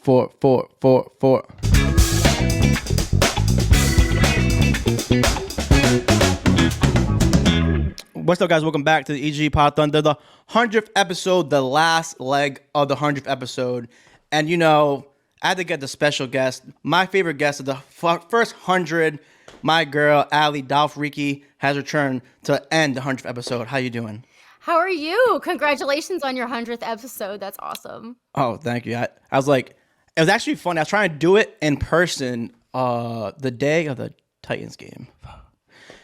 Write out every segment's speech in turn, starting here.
4. What's up, guys? Welcome back to the EG Pod Thunder, the 100th episode, the last leg of the 100th episode. And, you know, I had to get the special guest, my favorite guest of the first 100. My girl, Ali Dolphreaky, has returned to end the 100th episode. How you doing? How are you? Congratulations on your 100th episode. That's awesome. Oh, thank you. I was like, it was actually funny. I was trying to do it in person the day of the Titans game.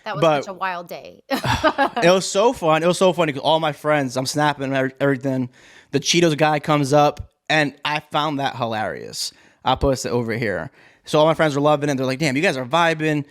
That was such a wild day. It was so fun. It was so funny because all my friends, I'm snapping everything. The Cheetos guy comes up, and I found that hilarious. I'll post it over here. So all my friends were loving it. They're like, damn, you guys are vibing.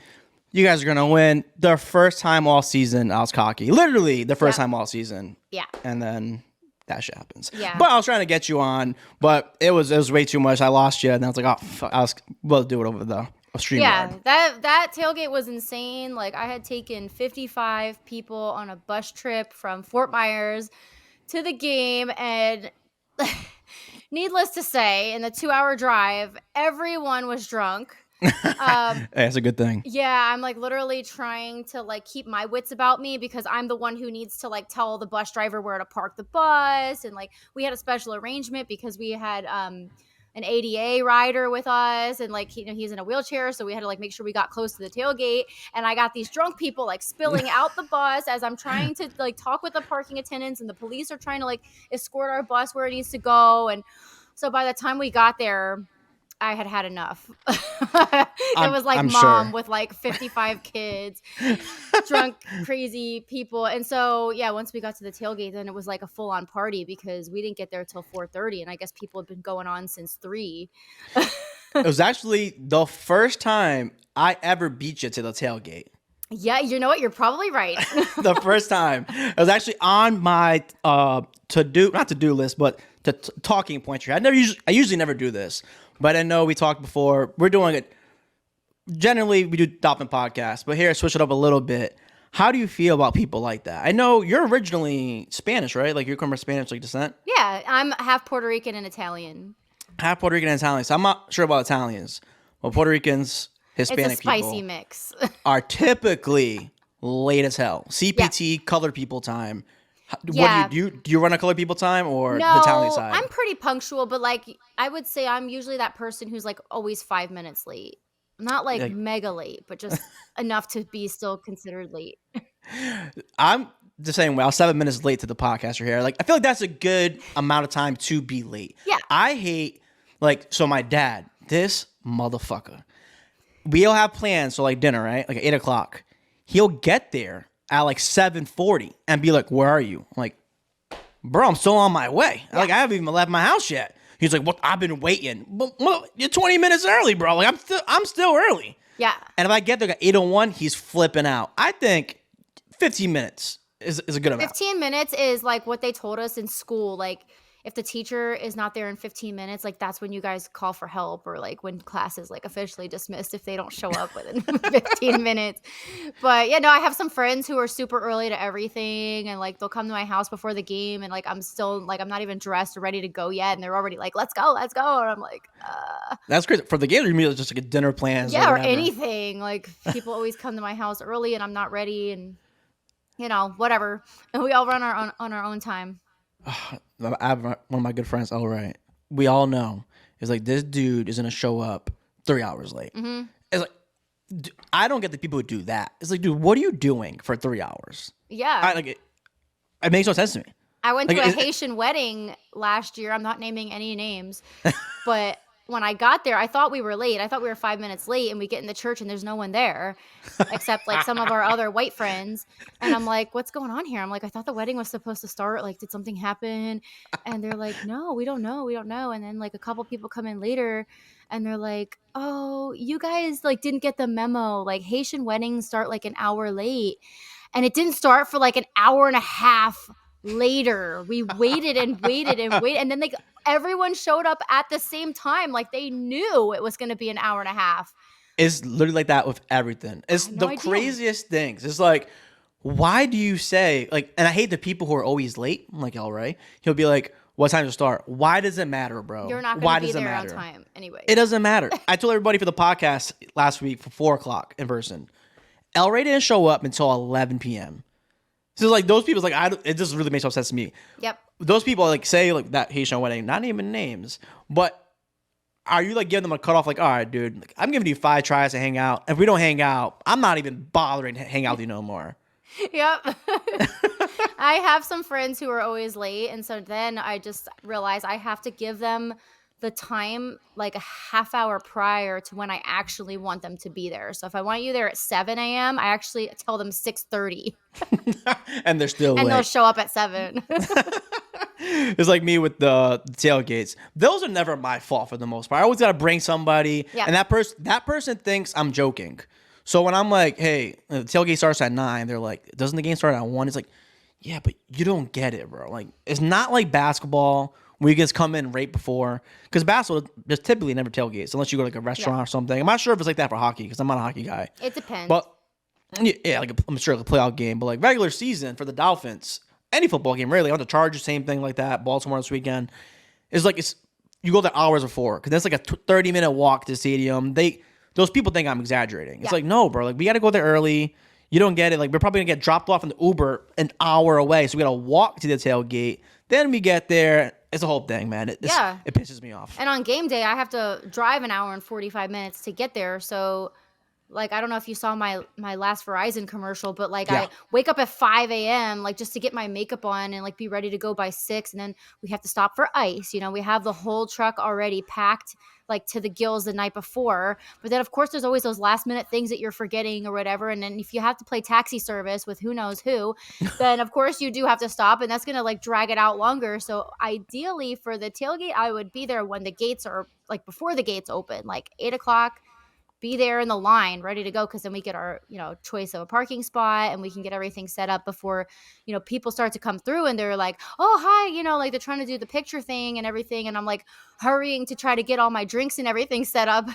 You guys are going to win. The first time all season, I was cocky. Literally the first time all season. Yeah. And then that shit happens. Yeah. But I was trying to get you on, but it was way too much. I lost you. And I was like, oh, fuck. We'll do it over the StreamYard. Yeah, that tailgate was insane. Like, I had taken 55 people on a bus trip from Fort Myers to the game, and needless to say, in the 2-hour drive, everyone was drunk. Hey, that's a good thing. Yeah, I'm like literally trying to like keep my wits about me because I'm the one who needs to like tell the bus driver where to park the bus, and like we had a special arrangement because we had an ADA rider with us, and like he's in a wheelchair, so we had to like make sure we got close to the tailgate. And I got these drunk people like spilling out the bus as I'm trying to like talk with the parking attendants, and the police are trying to like escort our bus where it needs to go. And so by the time we got there, I had enough. It was like mom with like 55 kids, drunk, crazy people. And so, yeah, once we got to the tailgate, then it was like a full on party because we didn't get there till 4:30. And I guess people had been going on since 3. It was actually the first time I ever beat you to the tailgate. Yeah, you know what? You're probably right. The first time. It was actually on my not to-do list, but talking point here. I usually never do this, but I know we talked before. We're doing it. Generally, we do Dolphin podcasts, but here, switch it up a little bit. How do you feel about people like that? I know you're originally Spanish, right? Like, you're from Spanish like descent? Yeah, I'm half Puerto Rican and Italian. Half Puerto Rican and Italian. So I'm not sure about Italians. Well, Puerto Ricans, Hispanic people. It's a spicy mix. Are typically late as hell. CPT, colored people time. Yeah. What do you run a colored people time or No, the Italian side? I'm pretty punctual, but like I would say I'm usually that person who's like always 5 minutes late. Not like mega late, but just enough to be still considered late. I'm the same way. I was 7 minutes late to the podcast right here. Like, I feel like that's a good amount of time to be late. Yeah. I hate, so my dad, this motherfucker, we all have plans, so like dinner, right? Like at 8 o'clock. He'll get there at like 7:40 and be like, where are you? I'm like, bro, I'm still on my way. Yeah. Like, I haven't even left my house yet. He's like, well, I've been waiting. Well, you're 20 minutes early, bro. Like, I'm still early. Yeah. And if I get there at 8:01, he's flipping out. I think 15 minutes is a good amount. 15 minutes is like what they told us in school. Like, if the teacher is not there in 15 minutes, like that's when you guys call for help, or like when class is like officially dismissed if they don't show up within 15 minutes. But yeah, no, I have some friends who are super early to everything, and like they'll come to my house before the game, and like I'm still like I'm not even dressed or ready to go yet, and they're already like, let's go. And I'm like, That's crazy. For the game, you mean it's just like a dinner plans? Yeah, or anything. Like people always come to my house early, and I'm not ready, and you know, whatever. And we all run on our own time. I have one of my good friends, all right. We all know. It's like, this dude is going to show up 3 hours late. Mm-hmm. It's like, I don't get the people who do that. It's like, dude, what are you doing for 3 hours? Yeah. It makes no sense to me. I went to a Haitian wedding last year. I'm not naming any names. But when I got there, I thought we were late. I thought we were 5 minutes late, and we get in the church and there's no one there except like some of our other white friends. And I'm like, what's going on here? I'm like, I thought the wedding was supposed to start. Like, did something happen? And they're like, no, we don't know. And then like a couple people come in later and they're like, oh, you guys like didn't get the memo. Like, Haitian weddings start like an hour late. And it didn't start for like an hour and a half later. We waited and waited and waited, and then like everyone showed up at the same time. Like, they knew it was going to be an hour and a half. It's literally like that with everything. It's the craziest things. It's like, why do you say, like, and I hate the people who are always late. I'm like, all right. He'll be like, what time to start. Why does it matter, bro? You're not Why going to be does it there on matter? time anyway. It doesn't matter. I told everybody for the podcast last week for 4 o'clock in person. El Rey didn't show up until 11 p.m. So like those people's like it just really makes no sense to me. Yep. Those people like say like that Haitian wedding, not naming names, but are you like giving them a cutoff? Like, all right, dude, like, I'm giving you 5 tries to hang out. If we don't hang out, I'm not even bothering to hang out with you no more. Yep. I have some friends who are always late, and so then I just realize I have to give them the time like a half hour prior to when I actually want them to be there. So if I want you there at 7 a.m., I actually tell them 6:30. And they're still and late. they'll show up at 7. It's like me with the tailgates. Those are never my fault for the most part. I always gotta bring somebody, and that person thinks I'm joking. So when I'm like, "Hey, the tailgate starts at 9," they're like, "Doesn't the game start at 1?" It's like, "Yeah, but you don't get it, bro. Like, it's not like basketball where you just come in right before. Because basketball, there's typically never tailgates unless you go to like a restaurant or something. I'm not sure if it's like that for hockey because I'm not a hockey guy. It depends. But yeah, like I'm sure like a playoff game, but like regular season for the Dolphins, any football game really. I went to Chargers, same thing like that. Baltimore this weekend is like you go there hours before because that's like a 30-minute walk to the stadium. Those people think I'm exaggerating. It's like, no, bro. Like we got to go there early. You don't get it. Like we're probably gonna get dropped off in the Uber an hour away, so we got to walk to the tailgate. Then we get there. It's a whole thing, man. It pisses me off. And on game day, I have to drive an hour and 45 minutes to get there. So, like, I don't know if you saw my last Verizon commercial, but like I wake up at 5 a.m. like just to get my makeup on and like be ready to go by 6. And then we have to stop for ice. You know, we have the whole truck already packed like to the gills the night before. But then of course there's always those last minute things that you're forgetting or whatever. And then if you have to play taxi service with who knows who, then of course you do have to stop, and that's going to like drag it out longer. So ideally for the tailgate, I would be there when the gates are like before the gates open, like 8 o'clock. Be there in the line ready to go, because then we get our choice of a parking spot and we can get everything set up before people start to come through and they're like, oh hi, like they're trying to do the picture thing and everything, and I'm like hurrying to try to get all my drinks and everything set up.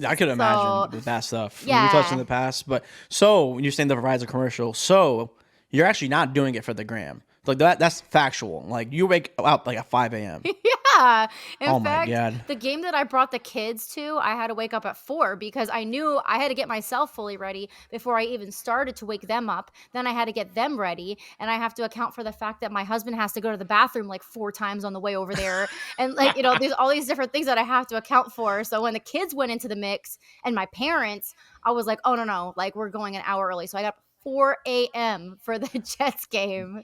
I could imagine with that stuff. Yeah. We touched in the past, but so when you're saying the Verizon commercial, so you're actually not doing it for the gram. Like that's factual. Like you wake up like at 5 a.m. Yeah. In fact, my God. The game that I brought the kids to, I had to wake up at 4 because I knew I had to get myself fully ready before I even started to wake them up. Then I had to get them ready, and I have to account for the fact that my husband has to go to the bathroom like 4 times on the way over there. And like, there's all these different things that I have to account for. So when the kids went into the mix and my parents, I was like, oh no, like we're going an hour early. So I got 4 a.m. for the Jets game.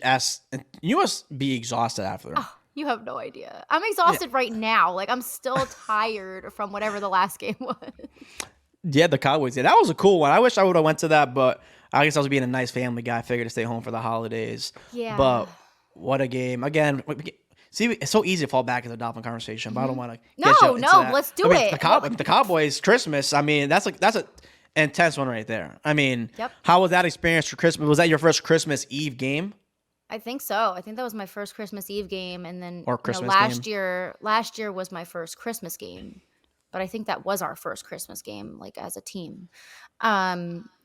Yes. You must be exhausted after. Oh, you have no idea. I'm exhausted right now. Like I'm still tired from whatever the last game was. Yeah, the Cowboys. Yeah, that was a cool one. I wish I would have went to that, but I guess I was being a nice family guy. I figured to stay home for the holidays. Yeah. But what a game. Again, see, it's so easy to fall back into the Dolphin conversation, but I don't want to let's do it. The Cowboys Christmas, I mean, that's a intense one right there. I mean, How was that experience for Christmas? Was that your first Christmas Eve game? I think so. I think that was my first Christmas Eve game, and then last year was my first Christmas game. But I think that was our first Christmas game, like as a team.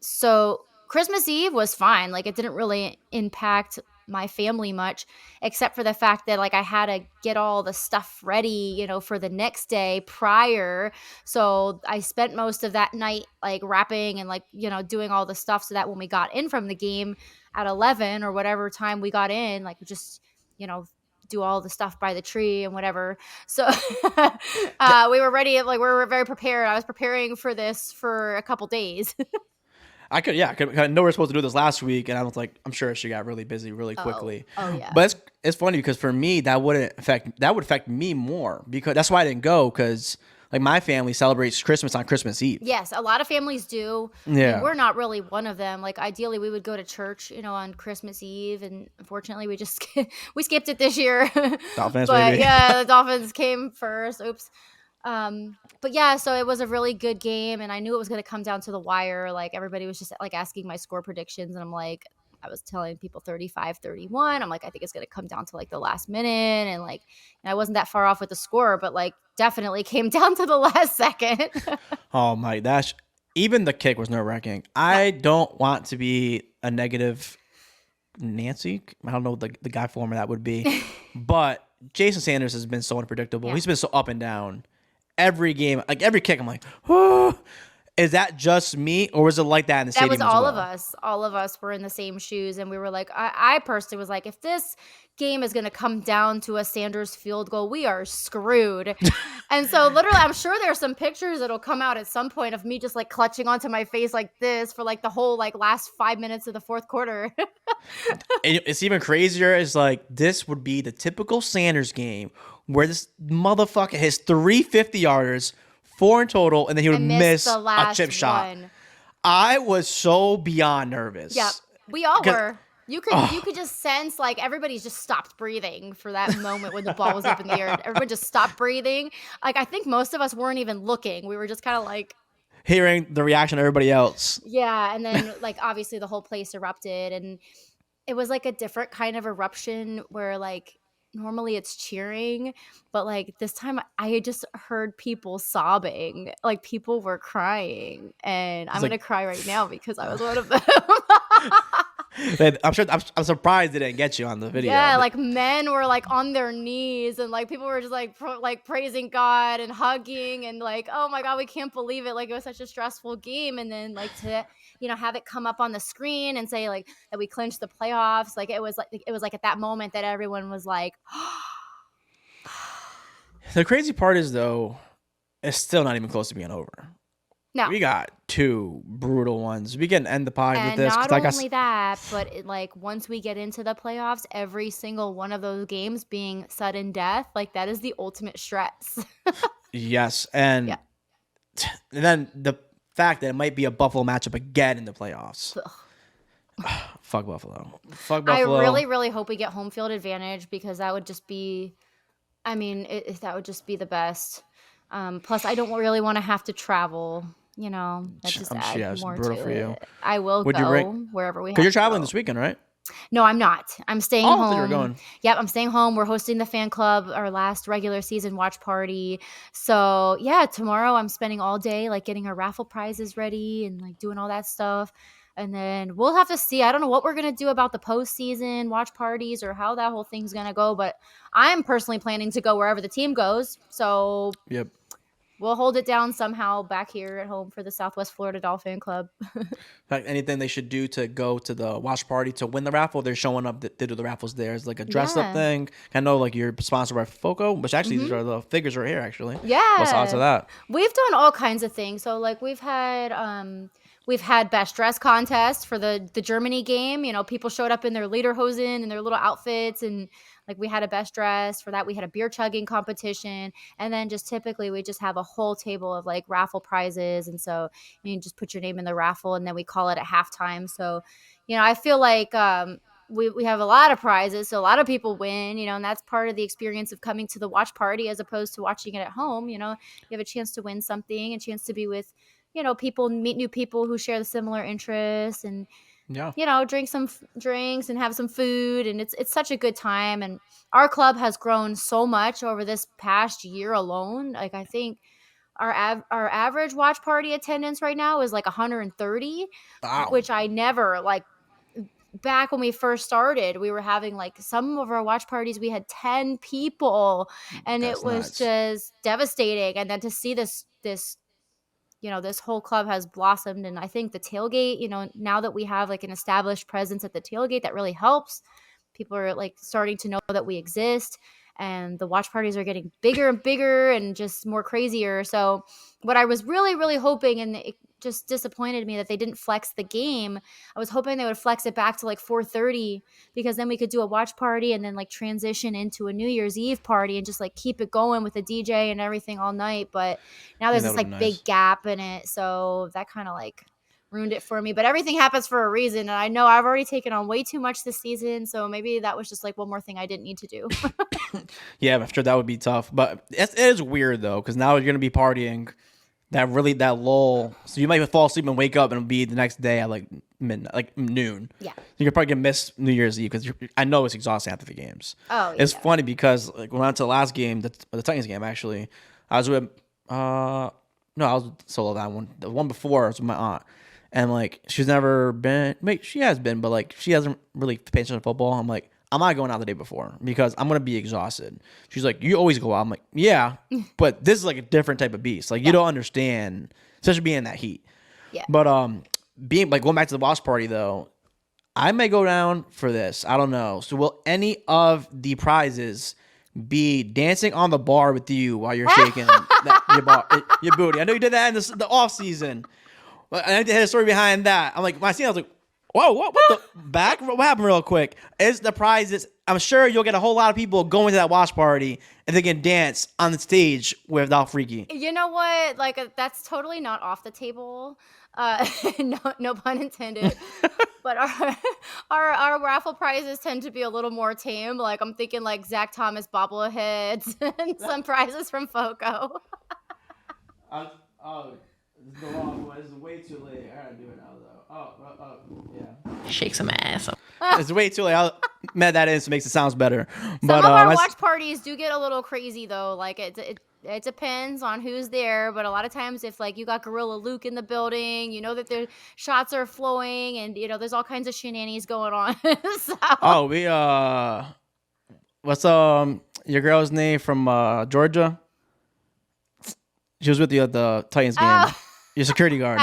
So Christmas Eve was fine. Like it didn't really impact my family much, except for the fact that like I had to get all the stuff ready, for the next day prior. So I spent most of that night like wrapping and like, doing all the stuff so that when we got in from the game at 11 or whatever time we got in, like just, do all the stuff by the tree and whatever. So we were ready. Like we were very prepared. I was preparing for this for a couple days. I know we're supposed to do this last week, and I was like, I'm sure she got really busy really quickly. Oh yeah. But it's funny because for me, that would affect me more, because that's why I didn't go, because like my family celebrates Christmas on Christmas Eve. Yes, a lot of families do. Yeah. And we're not really one of them. Like ideally we would go to church, on Christmas Eve, and unfortunately we just we skipped it this year. Dolphins, but baby. Yeah, the Dolphins came first. Oops. But yeah, so it was a really good game, and I knew it was going to come down to the wire. Like everybody was just like asking my score predictions, and I'm like, I was telling people 35-31. I'm like, I think it's going to come down to like the last minute, and like, and I wasn't that far off with the score, but like definitely came down to the last second. Oh my even the kick was nerve-wracking. I don't want to be a negative Nancy. I don't know what the guy former that would be, but Jason Sanders has been so unpredictable. Yeah. He's been so up and down. Every game, like every kick, I'm like, oh. Is that just me, or was it like that in the That stadium was all as of well? us. All of us were in the same shoes, and we were like, I personally was like, if this game is going to come down to a Sanders field goal, we are screwed. And so, literally, I'm sure there's some pictures that'll come out at some point of me just like clutching onto my face like this for like the whole like last 5 minutes of the fourth quarter. And it's even crazier. Is like this would be the typical Sanders game where this motherfucker hits 350 yarders, 4 in total, and then he would miss the a last chip shot. one. I was so beyond nervous. Yeah, we all 'Cause- were. You could just sense like everybody's just stopped breathing for that moment when the ball was up in the air. Everyone just stopped breathing. Like I think most of us weren't even looking. We were just kind of like Hearing the reaction of everybody else. yeah, and then like obviously the whole place erupted, and it was like a different kind of eruption where like normally it's cheering, but like this time I had just heard people sobbing. Like people were crying, and I'm like- gonna cry right now because I was one of them. And I'm surprised they didn't get you on the video. Yeah, like men were like on their knees, and like people were just like like praising God and hugging, and like, oh my God, we can't believe it. Like it was such a stressful game, and then like to have it come up on the screen and say like that we clinched the playoffs. Like it was like at that moment that everyone was like, The crazy part is though, it's still not even close to being over. no. We got 2 brutal ones. We can end the pod with And this. 'cause not like only that, but like once we get into the playoffs, every single one of those games being sudden death, like that is the ultimate stress. Yes, and, Yeah. and then the fact that it might be a Buffalo matchup again in the playoffs. Fuck Buffalo. Fuck Buffalo. I really, really hope we get home field advantage because that would just be, I mean, that would just be the best. Plus, I don't really want to have to travel. That just I'm sure adds it's more brutal to for you. it. I will Would you go rank- wherever we have Because you're to traveling go. this weekend, right? No, I'm not. I'm staying Oh, I home. thought you were going. Yep, I'm staying home. We're hosting the fan club, our last regular season watch party. So yeah, tomorrow I'm spending all day like getting our raffle prizes ready and like doing all that stuff. And then we'll have to see. I don't know what we're gonna do about the postseason watch parties or how that whole thing's gonna go. But I'm personally planning to go wherever the team goes. So Yep. we'll hold it down somehow back here at home for the Southwest Florida Dolphin Club. Like anything they should do to go to the watch party to win the raffle, they're showing up. They do the raffles there. It's like a dress up Yeah. thing. I know, like you're sponsored by Foco, which actually these are the figures right here. Actually, Yeah. what's the odds of that? We've done all kinds of things. So like we've had best dress contest for the Germany game. People showed up in their lederhosen and their little outfits, and like we had a best dress for that. We had a beer chugging competition, and then just typically we just have a whole table of like raffle prizes, and so you just put your name in the raffle, and then we call it at halftime. So, I feel like we have a lot of prizes, so a lot of people win, and that's part of the experience of coming to the watch party as opposed to watching it at home. You have a chance to win something, a chance to be with people, meet new people who share the similar interests, and Yeah. drink some drinks and have some food, and it's such a good time. And our club has grown so much over this past year alone. Like I think our average watch party attendance right now is like 130, Wow. which I never like. Back when we first started, we were having like some of our watch parties, we had 10 people, and That's it was nuts. just devastating. And then to see this whole club has blossomed. And I think the tailgate, now that we have like an established presence at the tailgate, that really helps. People are like starting to know that we exist, and the watch parties are getting bigger and bigger and just more crazier. So what I was really, really hoping, and it just disappointed me that they didn't flex the game. I was hoping they would flex it back to like 4:30, because then we could do a watch party and then like transition into a New Year's Eve party and just like keep it going with a DJ and everything all night. But now there's that this would've like been big nice. gap in it. So that kind of like ruined it for me. But everything happens for a reason. And I know I've already taken on way too much this season. So maybe that was just like one more thing I didn't need to do. Yeah, I'm sure that would be tough. But it is weird though, because now you're gonna be partying that lull. So you might fall asleep and wake up and it'll be the next day at like midnight, like noon. Yeah. You're probably gonna miss New Year's Eve because I know it's exhausting after the games. Oh, It's yeah. funny because like when I went to the last game, the Titans game actually, I was with I was solo that one. The one before was with my aunt. and like she's never been. She has been, but like she hasn't really paid attention to football. I'm like, I'm not going out the day before because I'm gonna be exhausted. She's like, you always go out. I'm like, yeah, but this is like a different type of beast. Like you don't understand, especially being in that heat. Yeah. But being like going back to the watch party though, I may go down for this. I don't know. So will any of the prizes be dancing on the bar with you while you're shaking your booty? I know you did that in the off season. But I need to hear a story behind that. I'm like, when I seen it, I was like, whoa, what the back? What happened real quick? It's the prizes. I'm sure you'll get a whole lot of people going to that watch party and they can dance on the stage with Dolphreaky. You know what? Like that's totally not off the table. No pun intended. But our raffle prizes tend to be a little more tame. Like I'm thinking like Zach Thomas bobbleheads and some prizes from Foco. This is the wrong one. This is way too late. I gotta do it now though. Yeah. Shake some ass. It's way too late. I'll med that in so it makes it sounds better. Some of our watch parties do get a little crazy though. Like it depends on who's there, but a lot of times if like you got Gorilla Luke in the building, you know that the shots are flowing and you know there's all kinds of shenanigans going on. So. Oh, what's your girl's name from Georgia? She was with you at the Titans game. Your security guard.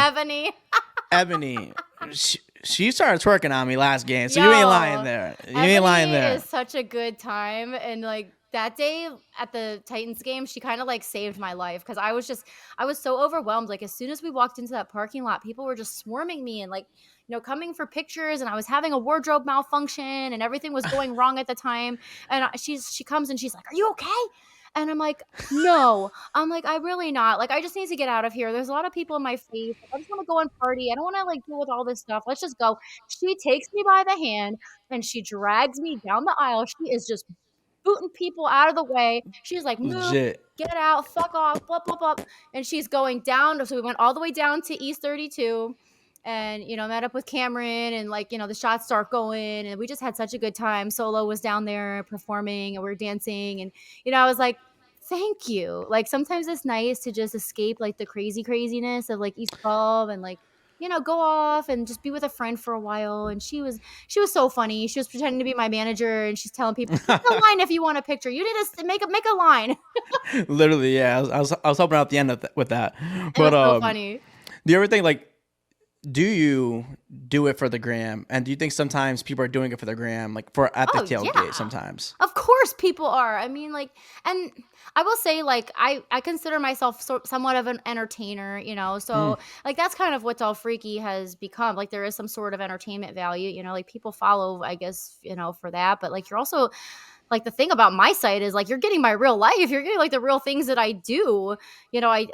Ebony. She started twerking on me last game, so you ain't lying there. Ebony is such a good time, and like that day at the Titans game, she kind of like saved my life because I was so overwhelmed. Like as soon as we walked into that parking lot, people were just swarming me and like, you know, coming for pictures, and I was having a wardrobe malfunction and everything was going wrong at the time. And she comes and she's like, "Are you okay?" And I'm like, no. I'm like, I'm really not. Like, I just need to get out of here. There's a lot of people in my face. I just want to go and party. I don't want to like deal with all this stuff. Let's just go. She takes me by the hand and she drags me down the aisle. She is just booting people out of the way. She's like, move, Legit. Get out, fuck off, blah, blah, blah. And she's going down. So we went all the way down to East 32 and, you know, met up with Cameron and like, you know, the shots start going and we just had such a good time. Solo was down there performing and we were dancing. And, you know, I was like, thank you. Like sometimes it's nice to just escape like the craziness of like East 12 and like, you know, go off and just be with a friend for a while. And she was so funny. She was pretending to be my manager and she's telling people, make a line if you want a picture. You need to make a line. Literally, yeah. I was helping out the end with that. But it was so funny. Do you ever think like, do you do it for the gram? And do you think sometimes people are doing it for the gram, like at the tailgate sometimes? Of course people are. I mean, like, and I will say, like, I consider myself somewhat of an entertainer, you know? So, like, that's kind of what Dolphreaky has become. Like, there is some sort of entertainment value, you know? Like, people follow, I guess, you know, for that. But, like, you're also... Like the thing about my site is like you're getting my real life. You're getting like the real things that I do. I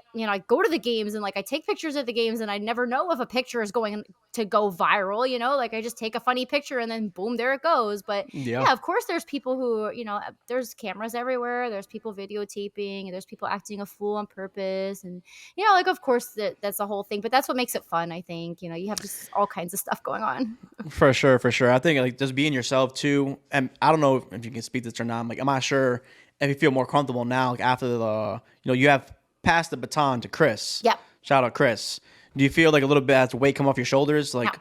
go to the games and like I take pictures of the games and I never know if a picture is going to go viral, you know, like I just take a funny picture and then boom, there it goes. But yeah, of course there's people who, you know, there's cameras everywhere. There's people videotaping and there's people acting a fool on purpose. And, you know, like, of course that's the whole thing, but that's what makes it fun. I think, you know, you have just all kinds of stuff going on. For sure. I think like just being yourself too. And I don't know if you can speak this or not. I'm not sure if you feel more comfortable now, like after the, you know, you have passed the baton to Chris. Yep. Shout out Chris. Do you feel like a little bit as the weight come off your shoulders? Like,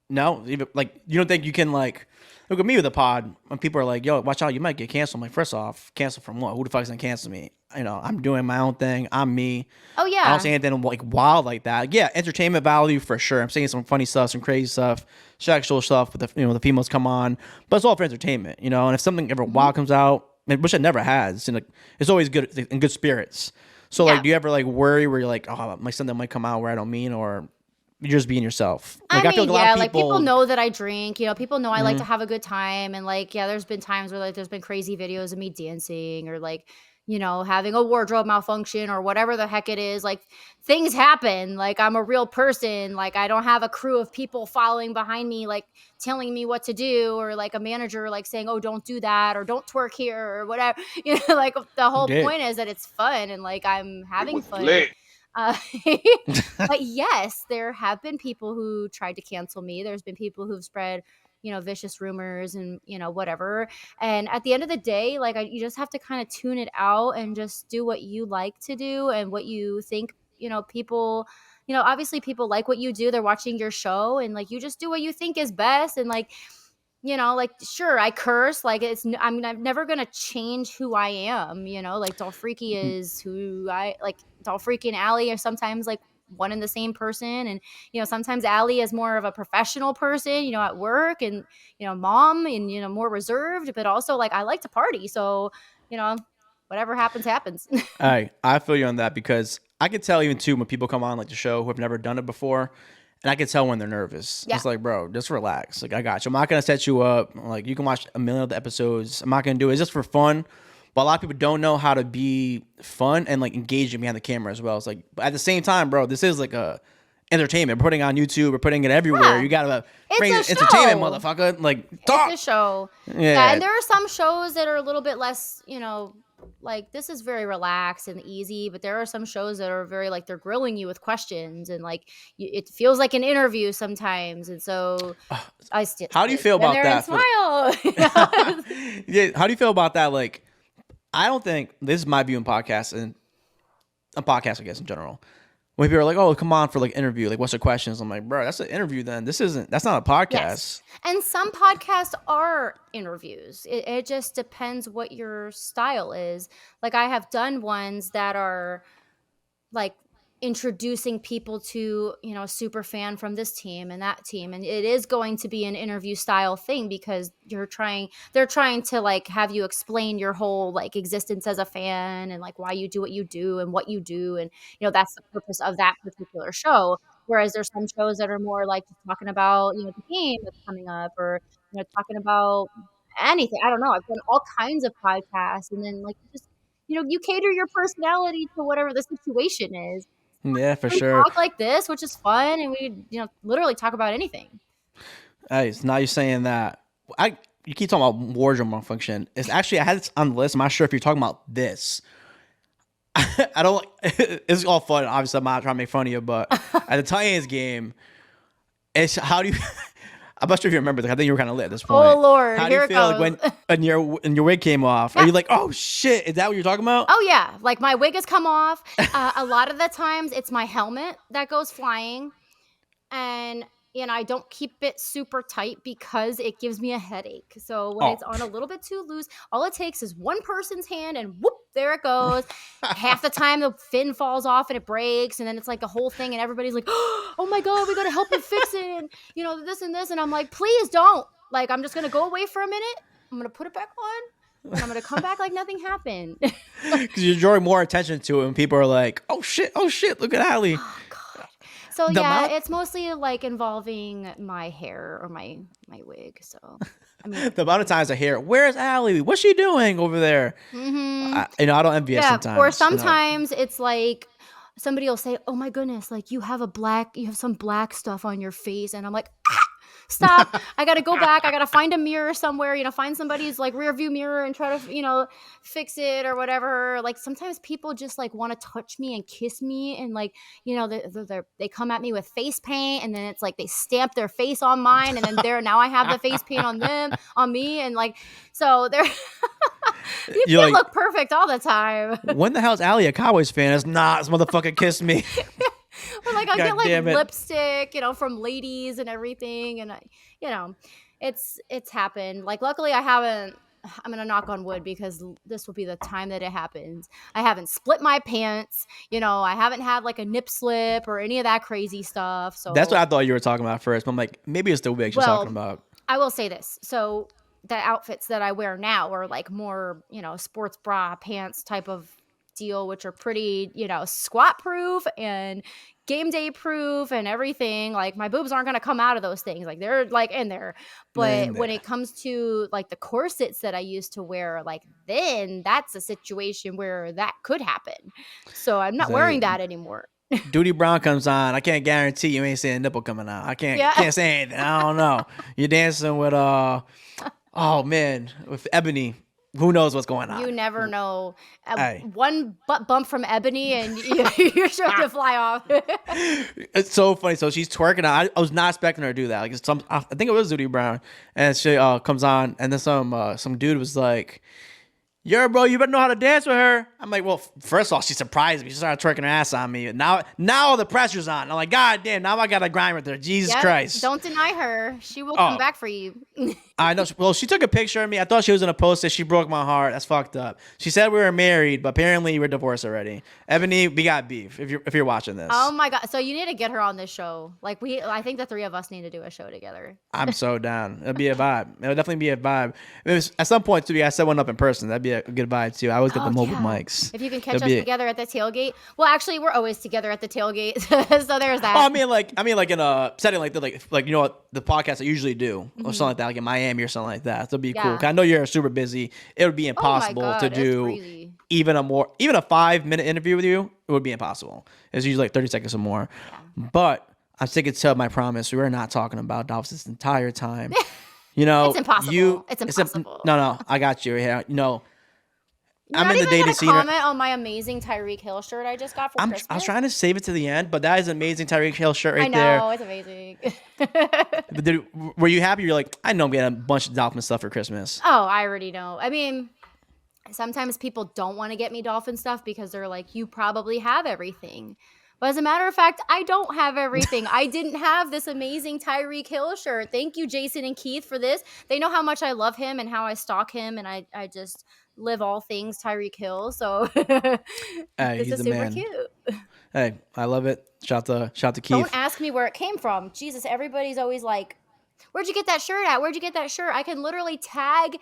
no? Even, like, you don't think you can, like, look at me with a pod when people are like, yo, watch out, you might get canceled. I'm like, first off, cancel from what? Who the fuck is going to cancel me? You know, I'm doing my own thing. I'm me. Oh, yeah. I don't say anything like wild like that. Yeah, entertainment value for sure. I'm saying some funny stuff, some crazy stuff, sexual stuff with the, you know, the females come on, but it's all for entertainment, you know. And if something ever wild comes out, which it never has, and like, it's always good in good spirits. So like, do you ever like worry where you're like, oh, my something might come out where I don't mean, or you're just being yourself? Like, I mean, feel like a lot of people, like people know that I drink. You know, people know I like to have a good time, and like, yeah, there's been times where like there's been crazy videos of me dancing or like, you know, having a wardrobe malfunction or whatever the heck it is. Like things happen. Like I'm a real person. Like I don't have a crew of people following behind me, like telling me what to do, or like a manager like saying, oh, don't do that, or don't twerk here, or whatever. You know, like the whole point is that it's fun and like I'm having fun. But yes, there have been people who tried to cancel me. There's been people who've spread, you know, vicious rumors and, you know, whatever. And at the end of the day, like you just have to kind of tune it out and just do what you like to do and what you think people, obviously people like what you do. They're watching your show, and like you just do what you think is best. And like, like sure, I curse. Like I'm never gonna change who I am. Like Dolphreaky is who I like. Dolphreaky and Allie are sometimes like one and the same person, and sometimes Allie is more of a professional person, at work, and mom, and more reserved. But also like I like to party, so whatever happens. I feel you on that, because I could tell even too when people come on like the show who have never done it before, and I can tell when they're nervous. Yeah. It's like, bro, just relax. Like, I got you. I'm not gonna set you up. Like, you can watch a million of the episodes. I'm not gonna do it. It's just for fun. But a lot of people don't know how to be fun and like engaging behind the camera as well. It's like, but at the same time, bro, this is like a entertainment. We're putting it on YouTube. We're putting it everywhere. Yeah. You gotta bring It's a entertainment, show. motherfucker. Like, talk. It's a show. Yeah. And there are some shows that are a little bit less, like this is very relaxed and easy, but there are some shows that are very like they're grilling you with questions, and like it feels like an interview sometimes. And so How do you feel about that? Smile. Yeah. How do you feel about that? Like, I don't think this is my view on podcasts, and a podcast, I guess, in general. When people are like, "Oh, come on for like interview," like, "What's the questions?" I'm like, "Bro, that's an interview. Then that's not a podcast." Yes. And some podcasts are interviews. It just depends what your style is. Like I have done ones that are like introducing people to a super fan from this team and that team, and it is going to be an interview style thing because they're trying to like have you explain your whole like existence as a fan and like why you do what you do and what you do, and that's the purpose of that particular show. Whereas there's some shows that are more like just talking about the game that's coming up, or talking about anything. I don't know, I've done all kinds of podcasts, and then like just you cater your personality to whatever the situation is. Yeah, for We sure. talk like this, which is fun, and we literally talk about anything. Hey, so now you're saying that. You keep talking about wardrobe malfunction. It's actually, I had this on the list. I'm not sure if you're talking about this. I don't. It's all fun. Obviously, I'm not trying to make fun of you, but at the Titans game, it's how do you? I'm not sure if you remember. I think you were kind of lit at this point. Oh Lord, how do you here feel it like goes. when your wig came off? Are you like, oh shit? Is that what you're talking about? Oh yeah, like my wig has come off. A lot of the times, it's my helmet that goes flying, and I don't keep it super tight because it gives me a headache. So when it's on a little bit too loose, all it takes is one person's hand, and whoop, there it goes. Half the time the fin falls off and it breaks, and then it's like a whole thing, and everybody's like, oh my God, we gotta help him fix it, and this and this, and I'm like, please don't. Like, I'm just gonna go away for a minute, I'm gonna put it back on, and I'm gonna come back like nothing happened. Because you're drawing more attention to it when people are like, oh shit, look at Allie. Oh God. So it's mostly like involving my hair or my wig. So I mean, the amount of times I hear, "Where's Allie? What's she doing over there?" Mm-hmm. I don't envy it sometimes. Or sometimes it's like somebody will say, "Oh my goodness, like you have some black stuff on your face," and I'm like, stop. I gotta go back. I gotta find a mirror somewhere, find somebody's like rear view mirror and try to, fix it or whatever. Like sometimes people just like want to touch me and kiss me, and like, they come at me with face paint, and then it's like they stamp their face on mine, and then now I have the face paint on me. And like, so they're, you can't look perfect all the time. When the hell's Allie a Cowboys fan? It's not. This motherfucker kissed me. Or like I get like lipstick, from ladies and everything, and it's happened. Like luckily I haven't. I'm gonna knock on wood because this will be the time that it happens. I haven't split my pants. I haven't had like a nip slip or any of that crazy stuff. So that's what I thought you were talking about first. But I'm like, maybe it's the wig she's talking about. I will say this. So the outfits that I wear now are like more, sports bra pants type of deal, which are pretty, squat proof and game day proof and everything. Like my boobs aren't going to come out of those things. Like they're like in there. But when it comes to like the corsets that I used to wear, like then that's a situation where that could happen. So I'm not wearing that anymore. Duty Brown comes on. I can't guarantee you ain't seeing a nipple coming out. I can't say anything. I don't know. You're dancing with with Ebony. Who knows what's going on? You never know. One butt bump from Ebony and you're sure to fly off. It's so funny. So she's twerking. I was not expecting her to do that. Like I think it was Duty Brown, and she comes on, and then some dude was like, Yo, bro, you better know how to dance with her. I'm like, well, first of all, she surprised me. She started twerking her ass on me. Now the pressure's on. I'm like, God damn, now I got to grind with her. Jesus Christ. Don't deny her. She will come back for you. I know. Well, she took a picture of me. I thought she was going to post it. She broke my heart. That's fucked up. She said we were married, but apparently we're divorced already. Ebony, we got beef if you're watching this. Oh my God. So you need to get her on this show. Like I think the three of us need to do a show together. I'm so down. It'll be a vibe. It'll definitely be a vibe. At some point, too, I set one up in person. That'd be a good vibe, too. I always get the mobile mics. If you can catch us together at the tailgate. Well, actually, we're always together at the tailgate. So there's that. Oh, I mean, like in a setting like that, like you know what the podcast I usually do or something like that, like in Miami or something like that. That'd be cool. 'Cause I know you're super busy. It would be impossible to do even a 5-minute interview with you. It would be impossible. It's usually like 30 seconds or more. Yeah. But I'm sticking to my promise. We were not talking about Dolphins this entire time. You know, it's impossible. It's impossible. No, I got you. Yeah, you know. You're I'm in the dating scene. Comment on my amazing Tyreek Hill shirt I just got for Christmas. I was trying to save it to the end, but that is an amazing Tyreek Hill shirt right there. I know, it's amazing. But were you happy? You're like, I know I'm getting a bunch of Dolphin stuff for Christmas. Oh, I already know. I mean, sometimes people don't want to get me Dolphin stuff because they're like, you probably have everything. But as a matter of fact, I don't have everything. I didn't have this amazing Tyreek Hill shirt. Thank you, Jason and Keith, for this. They know how much I love him and how I stalk him, and I just live all things Tyreek Hill. So this is super cute. Hey, I love it. Shout to Keith. Don't ask me where it came from. Jesus, everybody's always like, where'd you get that shirt at? Where'd you get that shirt? I can literally tag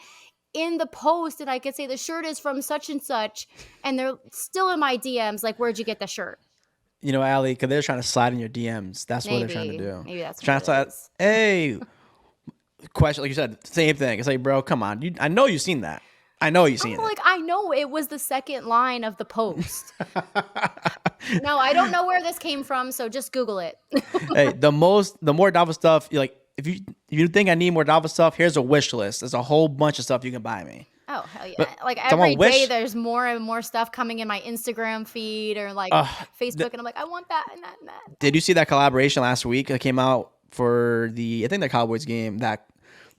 in the post and I could say the shirt is from such and such, and they're still in my DMs like, where'd you get that shirt? You know, Allie, because they're trying to slide in your DMs. That's what they're trying to do. Maybe that's trying to slide. Hey, question, like you said, same thing. It's like, bro, come on. I know you've seen that. I know you've seen it. Like, I know it was the second line of the post. No, I don't know where this came from, so just Google it. Hey, the more Dolphin stuff, you're like, if you think I need more Dolphin stuff, here's a wish list. There's a whole bunch of stuff you can buy me. Oh, hell yeah. Like every day there's more and more stuff coming in my Instagram feed or like Facebook, and I'm like, I want that and that and that. Did you see that collaboration last week that came out for I think the Cowboys game, that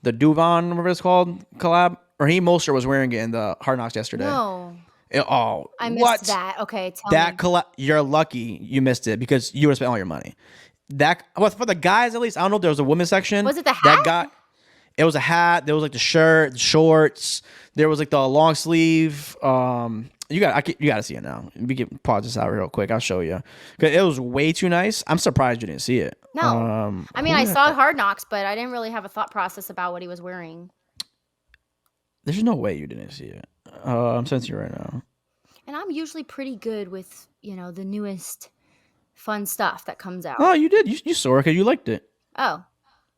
the Duvon, whatever it's called, collab? Raheem Mostert was wearing it in the Hard Knocks yesterday. No. I missed that. Okay, tell me. You're lucky you missed it because you would have spent all your money. For the guys, at least, I don't know if there was a women's section. Was it the hat? It was a hat. There was like the shirt, the shorts. There was like the long sleeve. You got to see it now. We can pause this out real quick. I'll show you. Cause it was way too nice. I'm surprised you didn't see it. No, I mean I saw Hard Knocks, but I didn't really have a thought process about what he was wearing. There's no way you didn't see it. I'm sending you right now. And I'm usually pretty good with the newest fun stuff that comes out. Oh, you did. You saw it because you liked it. Oh.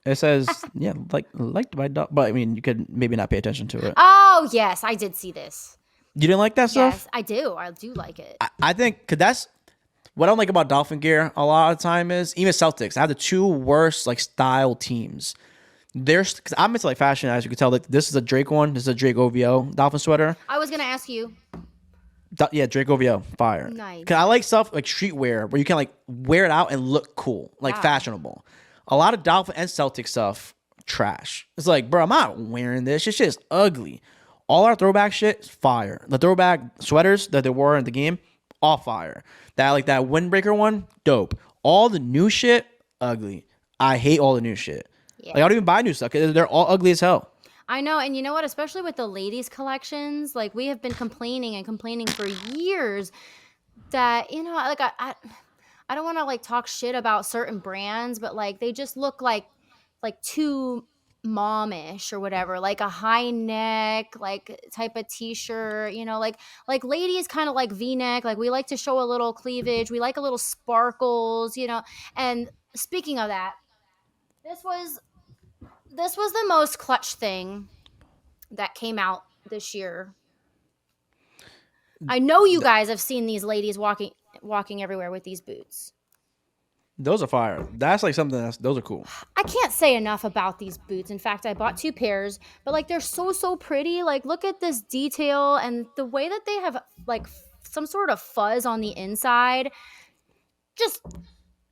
It says, yeah, liked by dog, but I mean, you could maybe not pay attention to it. Oh, yes, I did see this. You didn't like that stuff? Yes, I do. I do like it. I think, because that's what I don't like about Dolphin gear a lot of the time is, even Celtics, I have the two worst, like, style teams. Because I'm into, like, fashion, as you can tell. Like, this is a Drake one. This is a Drake OVO Dolphin sweater. I was going to ask you. Yeah, Drake OVO, fire. Nice. Because I like stuff like streetwear where you can, like, wear it out and look cool, like, fashionable. A lot of Dolphin and Celtic stuff, trash. It's like, bro, I'm not wearing this. This shit's ugly. All our throwback shit is fire. The throwback sweaters that they wore in the game, all fire. That windbreaker one, dope. All the new shit, ugly. I hate all the new shit. Yeah. Like, I don't even buy new stuff because they're all ugly as hell. I know, and you know what? Especially with the ladies' collections, like, we have been complaining for years that, like, I don't want to like talk shit about certain brands, but like they just look like too momish or whatever, like a high neck like type of t-shirt, like ladies kind of like V-neck, like we like to show a little cleavage, we like a little sparkles, And speaking of that, this was the most clutch thing that came out this year. I know you guys have seen these ladies walking everywhere with these boots. Those are fire. That's like something those are cool. I can't say enough about these boots. In fact, I bought 2 pairs, but like they're so pretty. Like, look at this detail and the way that they have like some sort of fuzz on the inside. Just,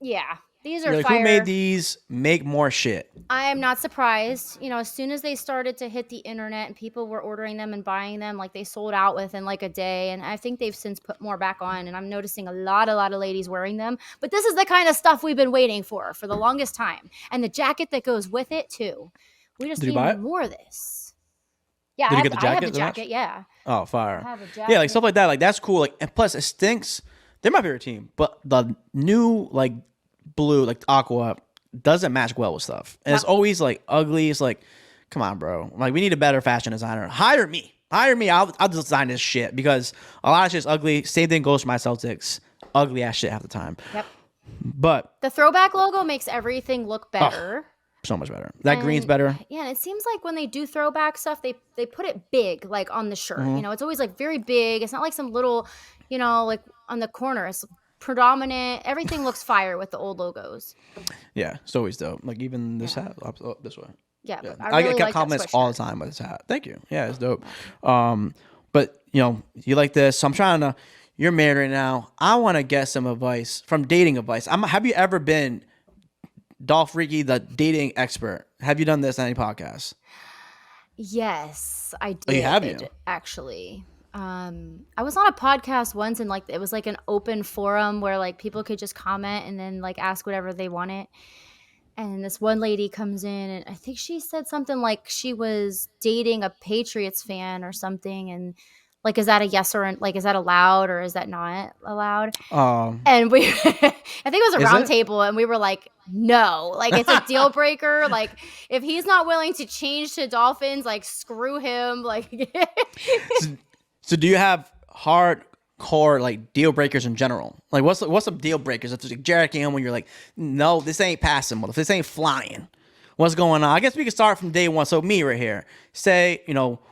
yeah, These are You're like, fire. who made these? Make more shit. I am not surprised. As soon as they started to hit the internet and people were ordering them and buying them, like they sold out within like a day. And I think they've since put more back on. And I'm noticing a lot of ladies wearing them. But this is the kind of stuff we've been waiting for the longest time. And the jacket that goes with it too. We just Did you buy need it? more of this. Yeah, Did you get the I have jacket? the jacket. Yeah. Oh, fire. I have a jacket. Yeah, like stuff like that. Like that's cool. Like, and plus it stinks. They're my favorite team, but the new like blue, like aqua, doesn't match well with stuff, and it's always like ugly. It's like, come on, bro. Like we need a better fashion designer. Hire me. I'll design this shit because a lot of shit's ugly. Same thing goes for my Celtics. Ugly ass shit half the time. Yep. But the throwback logo makes everything look better. So much better. That green's better. Yeah, and it seems like when they do throwback stuff, they put it big, like on the shirt. It's always like very big. It's not like some little, like on the corner. It's predominant. Everything looks fire with the old logos. Yeah, it's always dope. Like even this hat, this way. Yeah, Yeah. I really get like compliments that all the time with this hat. Thank you. Yeah, it's dope. But you like this. So I'm trying to. You're married right now. I want to get some advice from dating advice. Have you ever been Dolphreaky, the dating expert? Have you done this on any podcast? Yes, I did. Oh, you have you? Actually. I was on a podcast once and like it was like an open forum where like people could just comment and then like ask whatever they wanted. And this one lady comes in and I think she said something like she was dating a Patriots fan or something, and like, is that a yes or like, is that allowed or is that not allowed? And we, I think it was a round table and we were like, no, like it's a deal breaker. Like if he's not willing to change to Dolphins, like screw him. Like, so do you have hardcore like deal breakers in general? Like what's some deal breakers? If it's like Jared Campbell, when you're like, no, this ain't passing, if this ain't flying, what's going on? I guess we can start from day one. So me right here, say,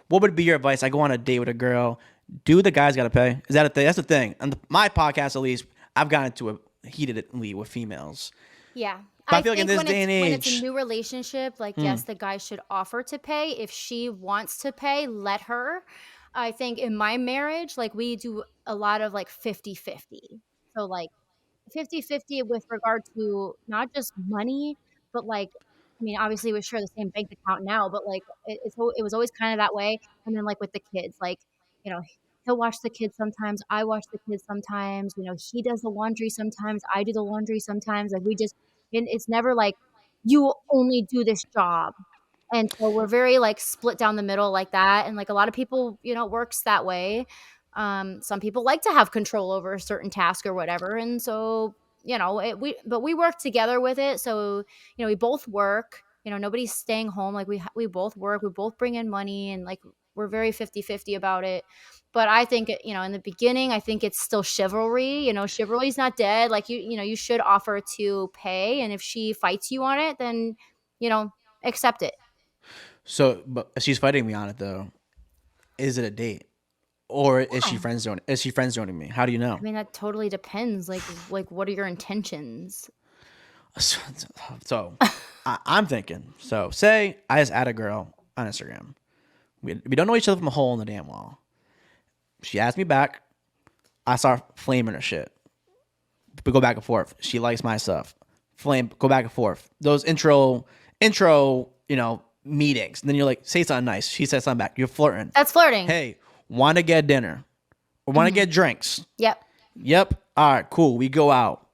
what would be your advice? I go on a date with a girl. Do the guys got to pay? Is that a thing? That's the thing. On my podcast, at least, I've gotten into it heatedly with females. Yeah. But I feel like in this day and age, when it's a new relationship, like, yes, the guy should offer to pay. If she wants to pay, let her. I think in my marriage, like, we do a lot of, like, 50-50. So, like, 50-50 with regard to not just money, but, like, I mean, obviously, we share the same bank account now, but, like, it was always kind of that way. And then, like, with the kids, like, he'll watch the kids sometimes. I watch the kids sometimes. He does the laundry sometimes. I do the laundry sometimes. Like, it's never like, you only do this job. And so we're very like split down the middle like that. And like a lot of people, it works that way. Some people like to have control over a certain task or whatever. And so, but we work together with it. So, we both work, nobody's staying home. Like we both work, we both bring in money, and like, we're very 50-50 about it. But I think, in the beginning, I think it's still chivalry. Chivalry's not dead. Like you should offer to pay. And if she fights you on it, then, accept it. So, but if she's fighting me on it though, is it a date? Or is she friend zoning? Is she friend zoning me? How do you know? I mean, that totally depends. Like what are your intentions? So I'm thinking. So say I just add a girl on Instagram. We don't know each other from a hole in the damn wall. She adds me back. I start flaming her shit. We go back and forth. She likes my stuff. Go back and forth. Those intro, meetings. And then you're like, say something nice. She says something back. You're flirting. That's flirting. Hey, want to get dinner? Or want to get drinks? Yep. All right, cool. We go out.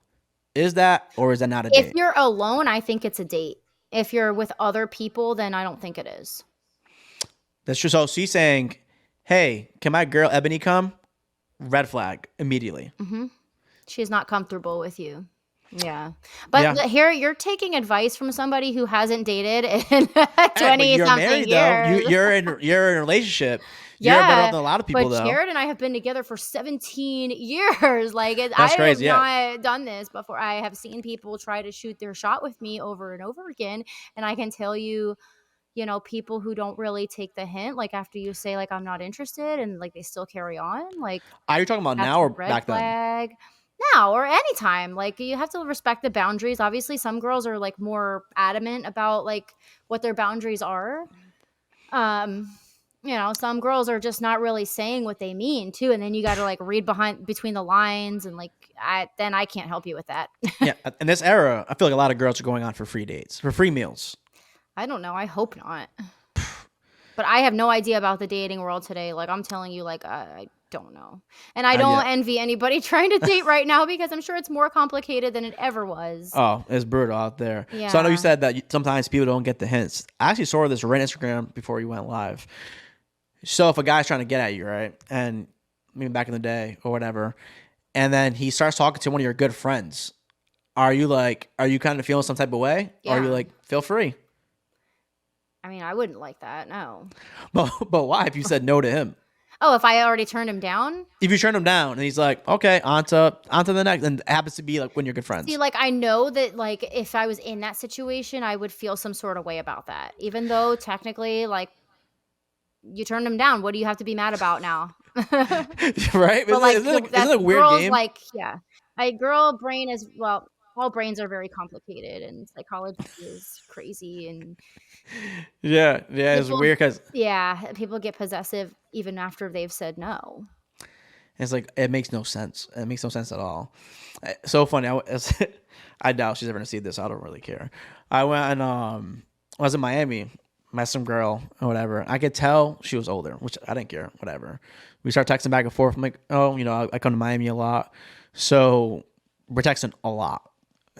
Is that or is that not a date? If you're alone, I think it's a date. If you're with other people, then I don't think it is. That's true. So she's saying, hey, can my girl Ebony come? Red flag immediately. Mm-hmm. She's not comfortable with you. Yeah. But here you're taking advice from somebody who hasn't dated in 20 you're something married, years. Though. You're in a relationship. You're better off than a lot of people, though. Jared and I have been together for 17 years. Like, That's crazy, have not done this before. I have seen people try to shoot their shot with me over and over again. And I can tell you, people who don't really take the hint, like after you say, like, I'm not interested, and like they still carry on. Like, are you talking about now or back then? Now or anytime. Like, you have to respect the boundaries. Obviously, some girls are like more adamant about like what their boundaries are. Some girls are just not really saying what they mean too, and then you got to like read between the lines, and like then I can't help you with that. Yeah, in this era, I feel like a lot of girls are going on for free dates, for free meals. I don't know. I hope not. But I have no idea about the dating world today. Like, I'm telling you, like, I don't know. And I don't Yeah. envy anybody trying to date right now because I'm sure it's more complicated than it ever was. Oh, it's brutal out there. Yeah. So I know you said that sometimes people don't get the hints. I actually saw this right on Instagram before you went live. So if a guy's trying to get at you, right, and maybe back in the day or whatever, and then he starts talking to one of your good friends, are you kind of feeling some type of way? Yeah. Or are you like, feel free? I mean, I wouldn't like that. No. But why? If you said no to him, Oh, if I already turned him down? if you turn him down and he's like, okay, on to the next, and it happens to be like when you're good friends. See, like, I know that, like, if I was in that situation, I would feel some sort of way about that. Even though technically, like, you turned him down. What do you have to be mad about now? Right? But, like, Isn't it a weird girls, game? like, yeah. A girl brain is, well, all brains are very complicated, and psychology is crazy, and Yeah, it's people, weird because yeah, people get possessive even after they've said no. it's like it makes no sense. It makes no sense at all. So funny. I doubt she's ever gonna see this. I don't really care. I went and I was in Miami, met some girl or whatever. I could tell she was older, which I didn't care. Whatever. We start texting back and forth. I'm like, oh, I come to Miami a lot, so we're texting a lot.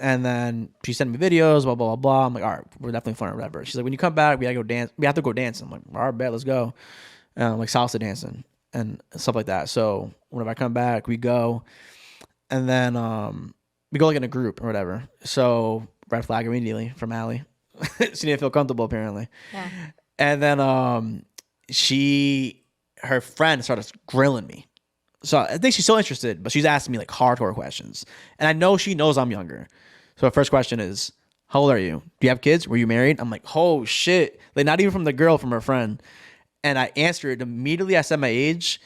And then she sent me videos, blah, blah, blah, blah. I'm like, all right, we're definitely fun or whatever. She's like, when you come back, we gotta go dance. We have to go dancing. I'm like, all right, bet, let's go. Like salsa dancing and stuff like that. So whenever I come back, we go. And then we go like in a group or whatever. So red flag immediately from Allie. She didn't feel comfortable apparently. Yeah. And then her friend started grilling me. So I think she's still interested, but she's asking me like hardcore questions. And I know she knows I'm younger. So her first question is, how old are you? Do you have kids? Were you married? I'm like, oh shit. Like not even from the girl, from her friend. And I answered immediately. I said my age.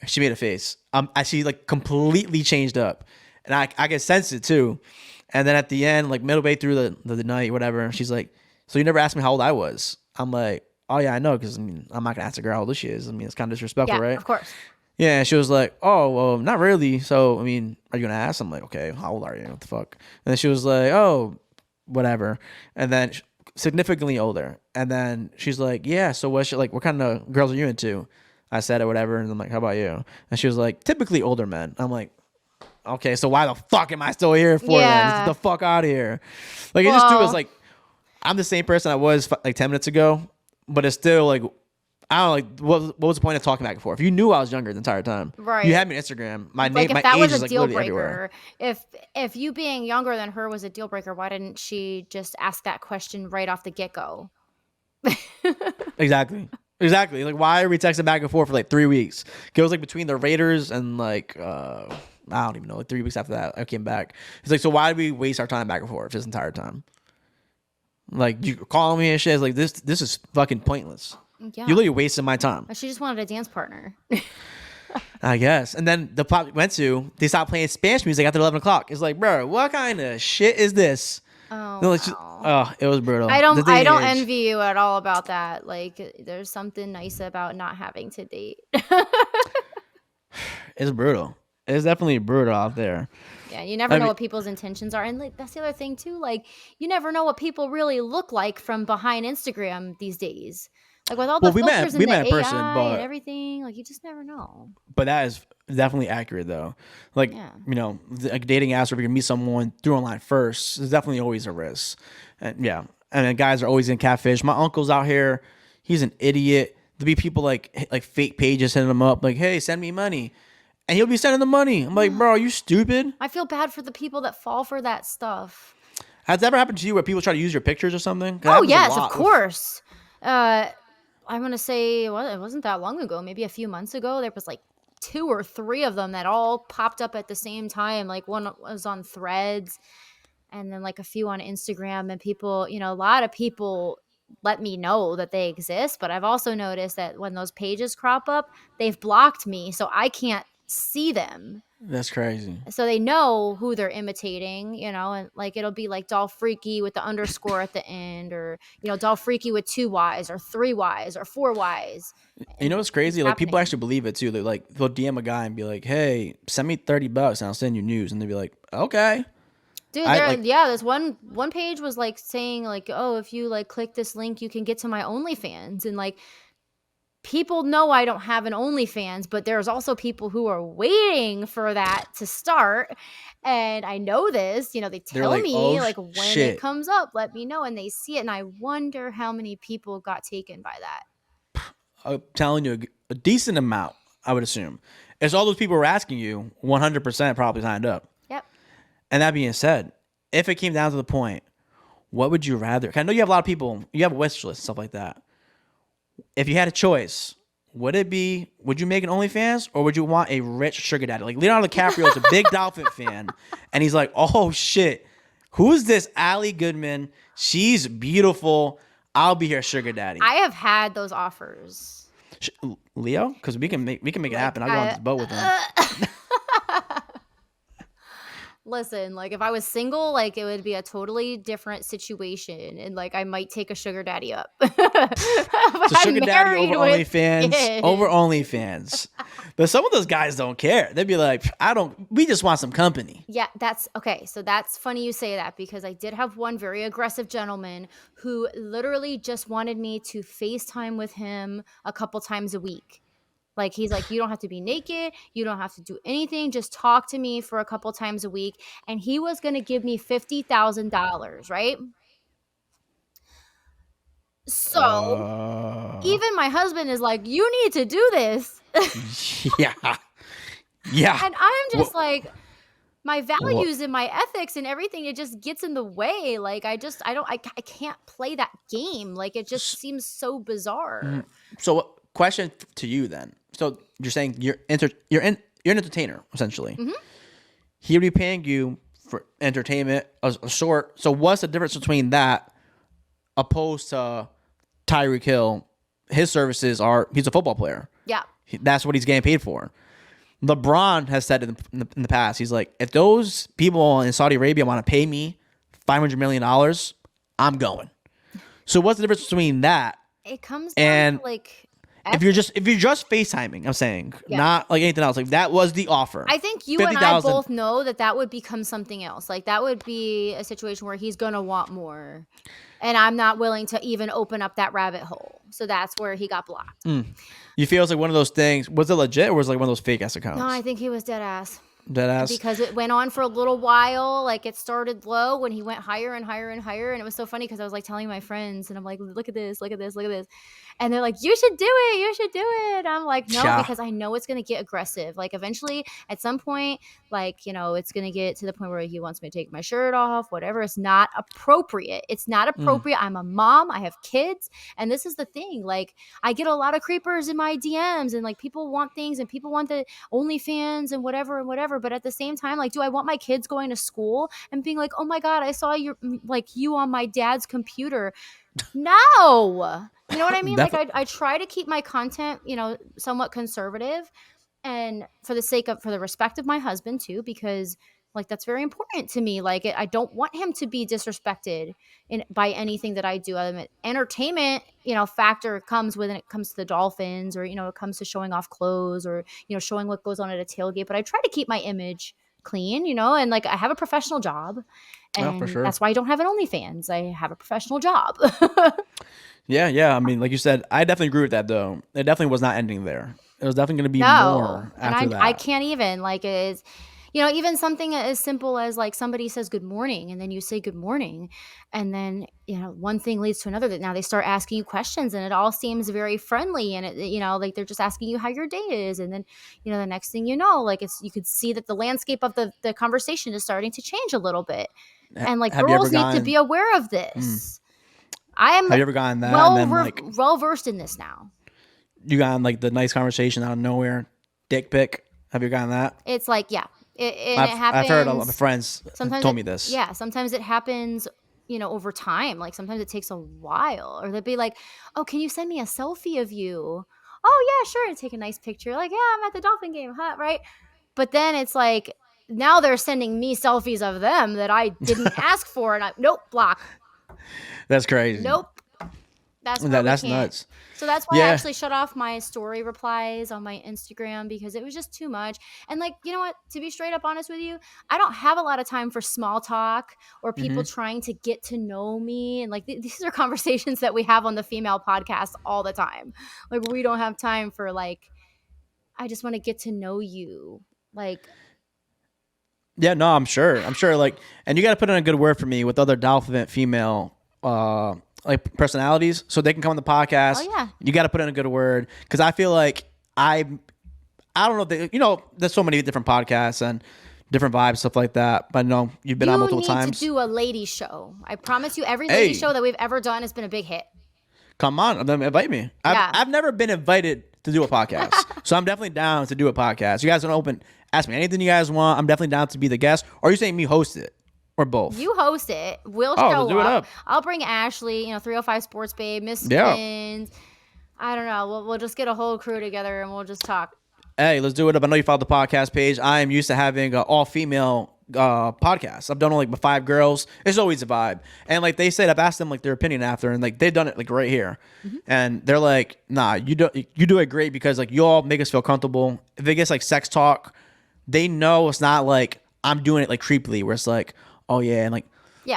She made a face. She like completely changed up. And I could sense it too. And then at the end, like midway through the night, whatever, she's like, so you never asked me how old I was? I'm like, oh yeah, I know. Cause I mean, I'm not gonna ask a girl how old she is. I mean, it's kind of disrespectful, Yeah, right? of course. Yeah, and she was like, oh, well, not really. So, I mean, are you going to ask? I'm like, okay, how old are you? What the fuck? And then she was like, oh, whatever. And then significantly older. And then she's like, yeah, so what kind of girls are you into? I said it, whatever. And I'm like, how about you? And she was like, typically older men. I'm like, okay, so why the fuck am I still here for then? Get the fuck out of here. Like, it just too was like, I'm the same person I was like 10 minutes ago, but it's still like, I don't know, like, what was the point of talking back and forth? If you knew I was younger the entire time, right? You had me on Instagram. My Like, name, if my that age was is a like deal literally breaker, everywhere. if you being younger than her was a deal breaker, why didn't she just ask that question right off the get go? Exactly. Like, why are we texting back and forth for like 3 weeks? It was like between the Raiders and like I don't even know, like 3 weeks after that I came back. It's like, so why did we waste our time back and forth this entire time? Like, you calling me and shit. It's like this is fucking pointless. Yeah. You literally wasted my time. She just wanted a dance partner. I guess. And then the plot we went to, they stopped playing Spanish music after 11 o'clock. It's like, bro, what kind of shit is this? Oh, No, wow. It was brutal. I don't age. envy you at all about that. Like, there's something nice about not having to date. It's brutal. It's definitely brutal out there. Yeah, you never know what people's intentions are. And like, that's the other thing too. Like, you never know what people really look like from behind Instagram these days. Like, with all the filters and the AI and everything, like, you just never know. But that is definitely accurate though. Like, like dating apps where you can meet someone through online first, there's definitely always a risk. And yeah. And then guys are always in catfish. My uncle's out here, he's an idiot. There'll be people like fake pages hitting him up, like, hey, send me money. And he'll be sending the money. I'm like, bro, are you stupid? I feel bad for the people that fall for that stuff. Has that ever happened to you where people try to use your pictures or something? Oh, yes, of course. I'm going to say, well, it wasn't that long ago. Maybe a few months ago, there was like 2 or 3 of them that all popped up at the same time. Like, one was on Threads and then like a few on Instagram. And people, a lot of people let me know that they exist. But I've also noticed that when those pages crop up, they've blocked me. So I can't see them. That's crazy. So they know who they're imitating, and like it'll be like Dolphreaky with the underscore at the end, or Dolphreaky with 2 Y's or 3 Y's or 4 Y's. You know And what's it's crazy? Like people happening. actually believe it too. They're like they'll DM a guy and be like, "Hey, send me $30 and I'll send you news." And they'll be like, "Okay." Dude, I like this one page was like saying like, oh, if you like click this link, you can get to my OnlyFans, and like people know I don't have an OnlyFans, but there's also people who are waiting for that to start. And I know this, they they're tell like, me "Oh like when it shit." comes up, let me know, and they see it, and I wonder how many people got taken by that. I'm telling you, a decent amount, I would assume. As all those people were asking you, 100% probably signed up. Yep. And that being said, if it came down to the point, what would you rather? 'Cause I know you have a lot of people, you have a wish list and stuff like that. If you had a choice, would you make an OnlyFans or would you want a rich sugar daddy? Like Leonardo DiCaprio is a big Dolphin fan, and he's like, "Oh shit, who's this Allie Goodman? She's beautiful. I'll be her sugar daddy." I have had those offers. Leo, because we can make it happen. I'll go on this boat with him. Listen, like if I was single, like it would be a totally different situation, and like I might take a sugar daddy up. But So sugar I'm daddy married over with OnlyFans, kids. over OnlyFans. But some of those guys don't care. They'd be like, we just want some company. Yeah, that's okay. So that's funny you say that, because I did have one very aggressive gentleman who literally just wanted me to FaceTime with him a couple times a week. Like he's like, you don't have to be naked. You don't have to do anything. Just talk to me for a couple times a week. And he was going to give me $50,000, right? So even my husband is like, you need to do this. Yeah. Yeah. And I'm just Well, like, my values and my ethics and everything, it just gets in the way. Like I can't play that game. Like it just seems so bizarre. So question to you then. So you're saying you're an entertainer essentially. Mhm. He would be paying you for entertainment, a sort. So what's the difference between that opposed to Tyreek Hill? His services are he's a football player. Yeah. That's what he's getting paid for. LeBron has said in the past, he's like, if those people in Saudi Arabia want to pay me $500 million, I'm going. So what's the difference between that? It comes down And to like if you're just FaceTiming, I'm saying, Yeah. not like anything else. Like that was the offer. I think you and I 50,000. both know that would become something else. Like that would be a situation where he's going to want more. And I'm not willing to even open up that rabbit hole. So that's where he got blocked. You feel it's like one of those things. Was it legit or was it like one of those fake ass accounts? No, I think he was dead ass. Dead ass. Because it went on for a little while. Like it started low when he went higher and higher and higher. And it was so funny because I was like telling my friends and I'm like, look at this, look at this, look at this. And they're like, you should do it. You should do it. I'm like, no, Yeah. because I know it's going to get aggressive. Like eventually at some point, like, it's going to get to the point where he wants me to take my shirt off, whatever. It's not appropriate. It's not appropriate. I'm a mom. I have kids. And this is the thing. Like I get a lot of creepers in my DMs and like people want things and people want the OnlyFans and whatever. But at the same time, like, do I want my kids going to school and being like, oh my God, I saw you on my dad's computer? No. You know what I mean? Like I try to keep my content, somewhat conservative, and for the respect of my husband too, because like that's very important to me. Like I don't want him to be disrespected by anything that I do. Entertainment, factor comes when it comes to the Dolphins, or it comes to showing off clothes, or showing what goes on at a tailgate. But I try to keep my image clean, and like I have a professional job, and for sure. that's why I don't have an OnlyFans. I have a professional job. Yeah. I mean, like you said, I definitely agree with that though. It definitely was not ending there. It was definitely going to be more after and that. I can't even like it's. Even something as simple as like somebody says good morning and then you say good morning, and then, one thing leads to another, that now they start asking you questions and it all seems very friendly, and it, like they're just asking you how your day is. And then, the next thing you know, like you could see that the landscape of the conversation is starting to change a little bit. And like girls need to be aware of this. I am Have you ever gotten that? And then, well versed in this now. You got like the nice conversation out of nowhere, dick pic. Have you gotten that? It's like, yeah. It happens. I've heard a lot of my friends told me this. Yeah, sometimes it happens, over time. Like sometimes it takes a while, or they'd be like, "Oh, can you send me a selfie of you?" Oh yeah, sure. And take a nice picture. Like, yeah, I'm at the Dolphin game, huh? Right? But then it's like now they're sending me selfies of them that I didn't ask for, and nope, block. That's crazy. Nope. That's where That's we can't. nuts. So that's why I Yeah. actually shut off my story replies on my Instagram because it was just too much. And like, you know what? To be straight up honest with you, I don't have a lot of time for small talk or people trying to get to know me. And like, these are conversations that we have on the female podcast all the time. Like, we don't have time for like, I just want to get to know you. Like, Yeah, no, I'm sure. Like, and you got to put in a good word for me with other Dolphin female like personalities so they can come on the podcast. Oh, yeah. You got to put in a good word because I feel like I don't know if they, there's so many different podcasts and different vibes, stuff like that. But no, you've been on multiple times. You need to do a lady show. I promise you, every lady show that we've ever done has been a big hit. Come on, then invite me. I've never been invited to do a podcast, so I'm definitely down to do a podcast. You guys are ask me anything you guys want. I'm definitely down to be the guest. Or are you saying me host it? Or both? You host it. We'll show do it up. I'll bring Ashley, 305 Sports Babe, Miss Spins. I don't know. We'll just get a whole crew together and we'll just talk. Hey, let's do it up. I know you followed the podcast page. I am used to having an all-female podcast. I've done it with 5 girls. It's always a vibe. And like they said, I've asked them like their opinion after, and like they've done it like right here. And they're like, nah, you do it great because like you all make us feel comfortable. If it gets like sex talk, they know it's not like I'm doing it like creepily where it's like, oh yeah, and like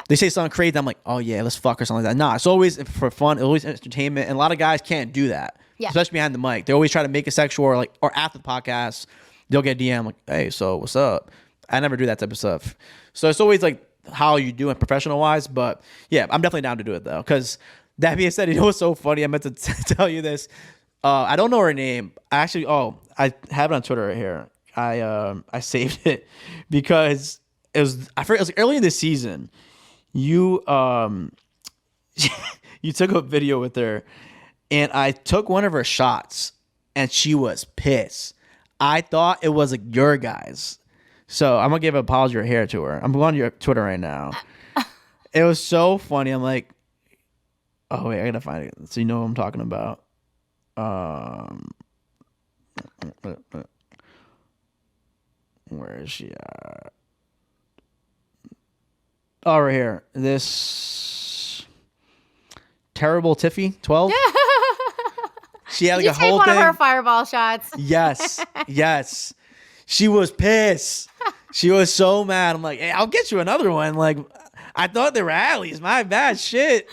they say something crazy, I'm like, oh yeah, let's fuck or something like that. Nah, it's always for fun, it's always entertainment, and a lot of guys can't do that. Yeah. Especially behind the mic. They always try to make it sexual or after the podcast, they'll get DM like, hey, so what's up? I never do that type of stuff. So it's always like how you do it professional wise, but yeah, I'm definitely down to do it though. Cause that being said, what's so funny? I meant to tell you this. I don't know her name. I have it on Twitter right here. I saved it because it was like earlier this season. You you took a video with her, and I took one of her shots, and she was pissed. I thought it was like your guys, so I'm gonna give an apology right here to her. I'm going on your Twitter right now. It was so funny. I'm like, oh wait, I gotta find it so you know what I'm talking about. Where is she at? Oh, right here. This terrible Tiffy 12. She had like you a whole take thing. One of her fireball shots. Yes. She was pissed. She was so mad. I'm like, hey, I'll get you another one. Like, I thought they were Allie's. My bad. Shit.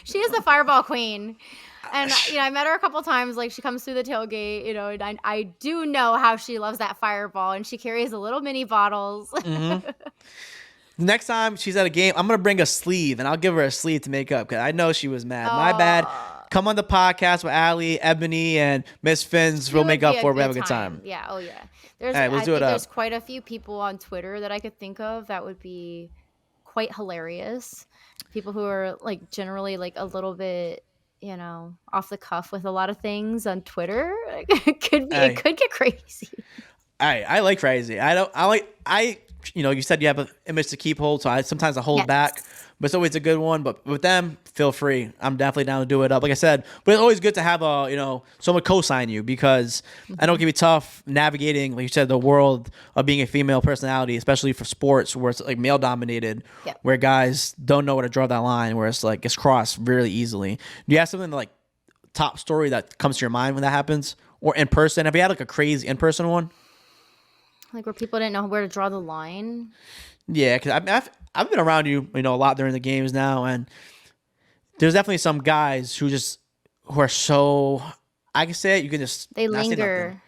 She is the fireball queen. And, I met her a couple times. Like, she comes through the tailgate, and I do know how she loves that fireball. And she carries the little mini bottles. Next time she's at a game, I'm going to bring a sleeve, and I'll give her a sleeve to make up because I know she was mad. My bad. Come on the podcast with Allie, Ebony, and Miss Finns. We'll make up for it. We'll have a good time. Yeah. Oh, yeah. There's quite a few people on Twitter that I could think of that would be quite hilarious. People who are, like, generally, like, a little bit, off the cuff with a lot of things on Twitter. It could get crazy. I like crazy. You said you have an image to keep hold, so sometimes I hold back, but it's always a good one. But with them, feel free. I'm definitely down to do it up. Like I said, but it's always good to have someone co-sign you because I know it can be tough navigating, like you said, the world of being a female personality, especially for sports where it's like male dominated, where guys don't know where to draw that line, where it's like it's crossed really easily. Do you have something like top story that comes to your mind when that happens, or in person? Have you had like a crazy in person one? Like where people didn't know where to draw the line. Yeah, because I've been around you, a lot during the games now, and there's definitely some guys who are so, I can say it, you can just they linger.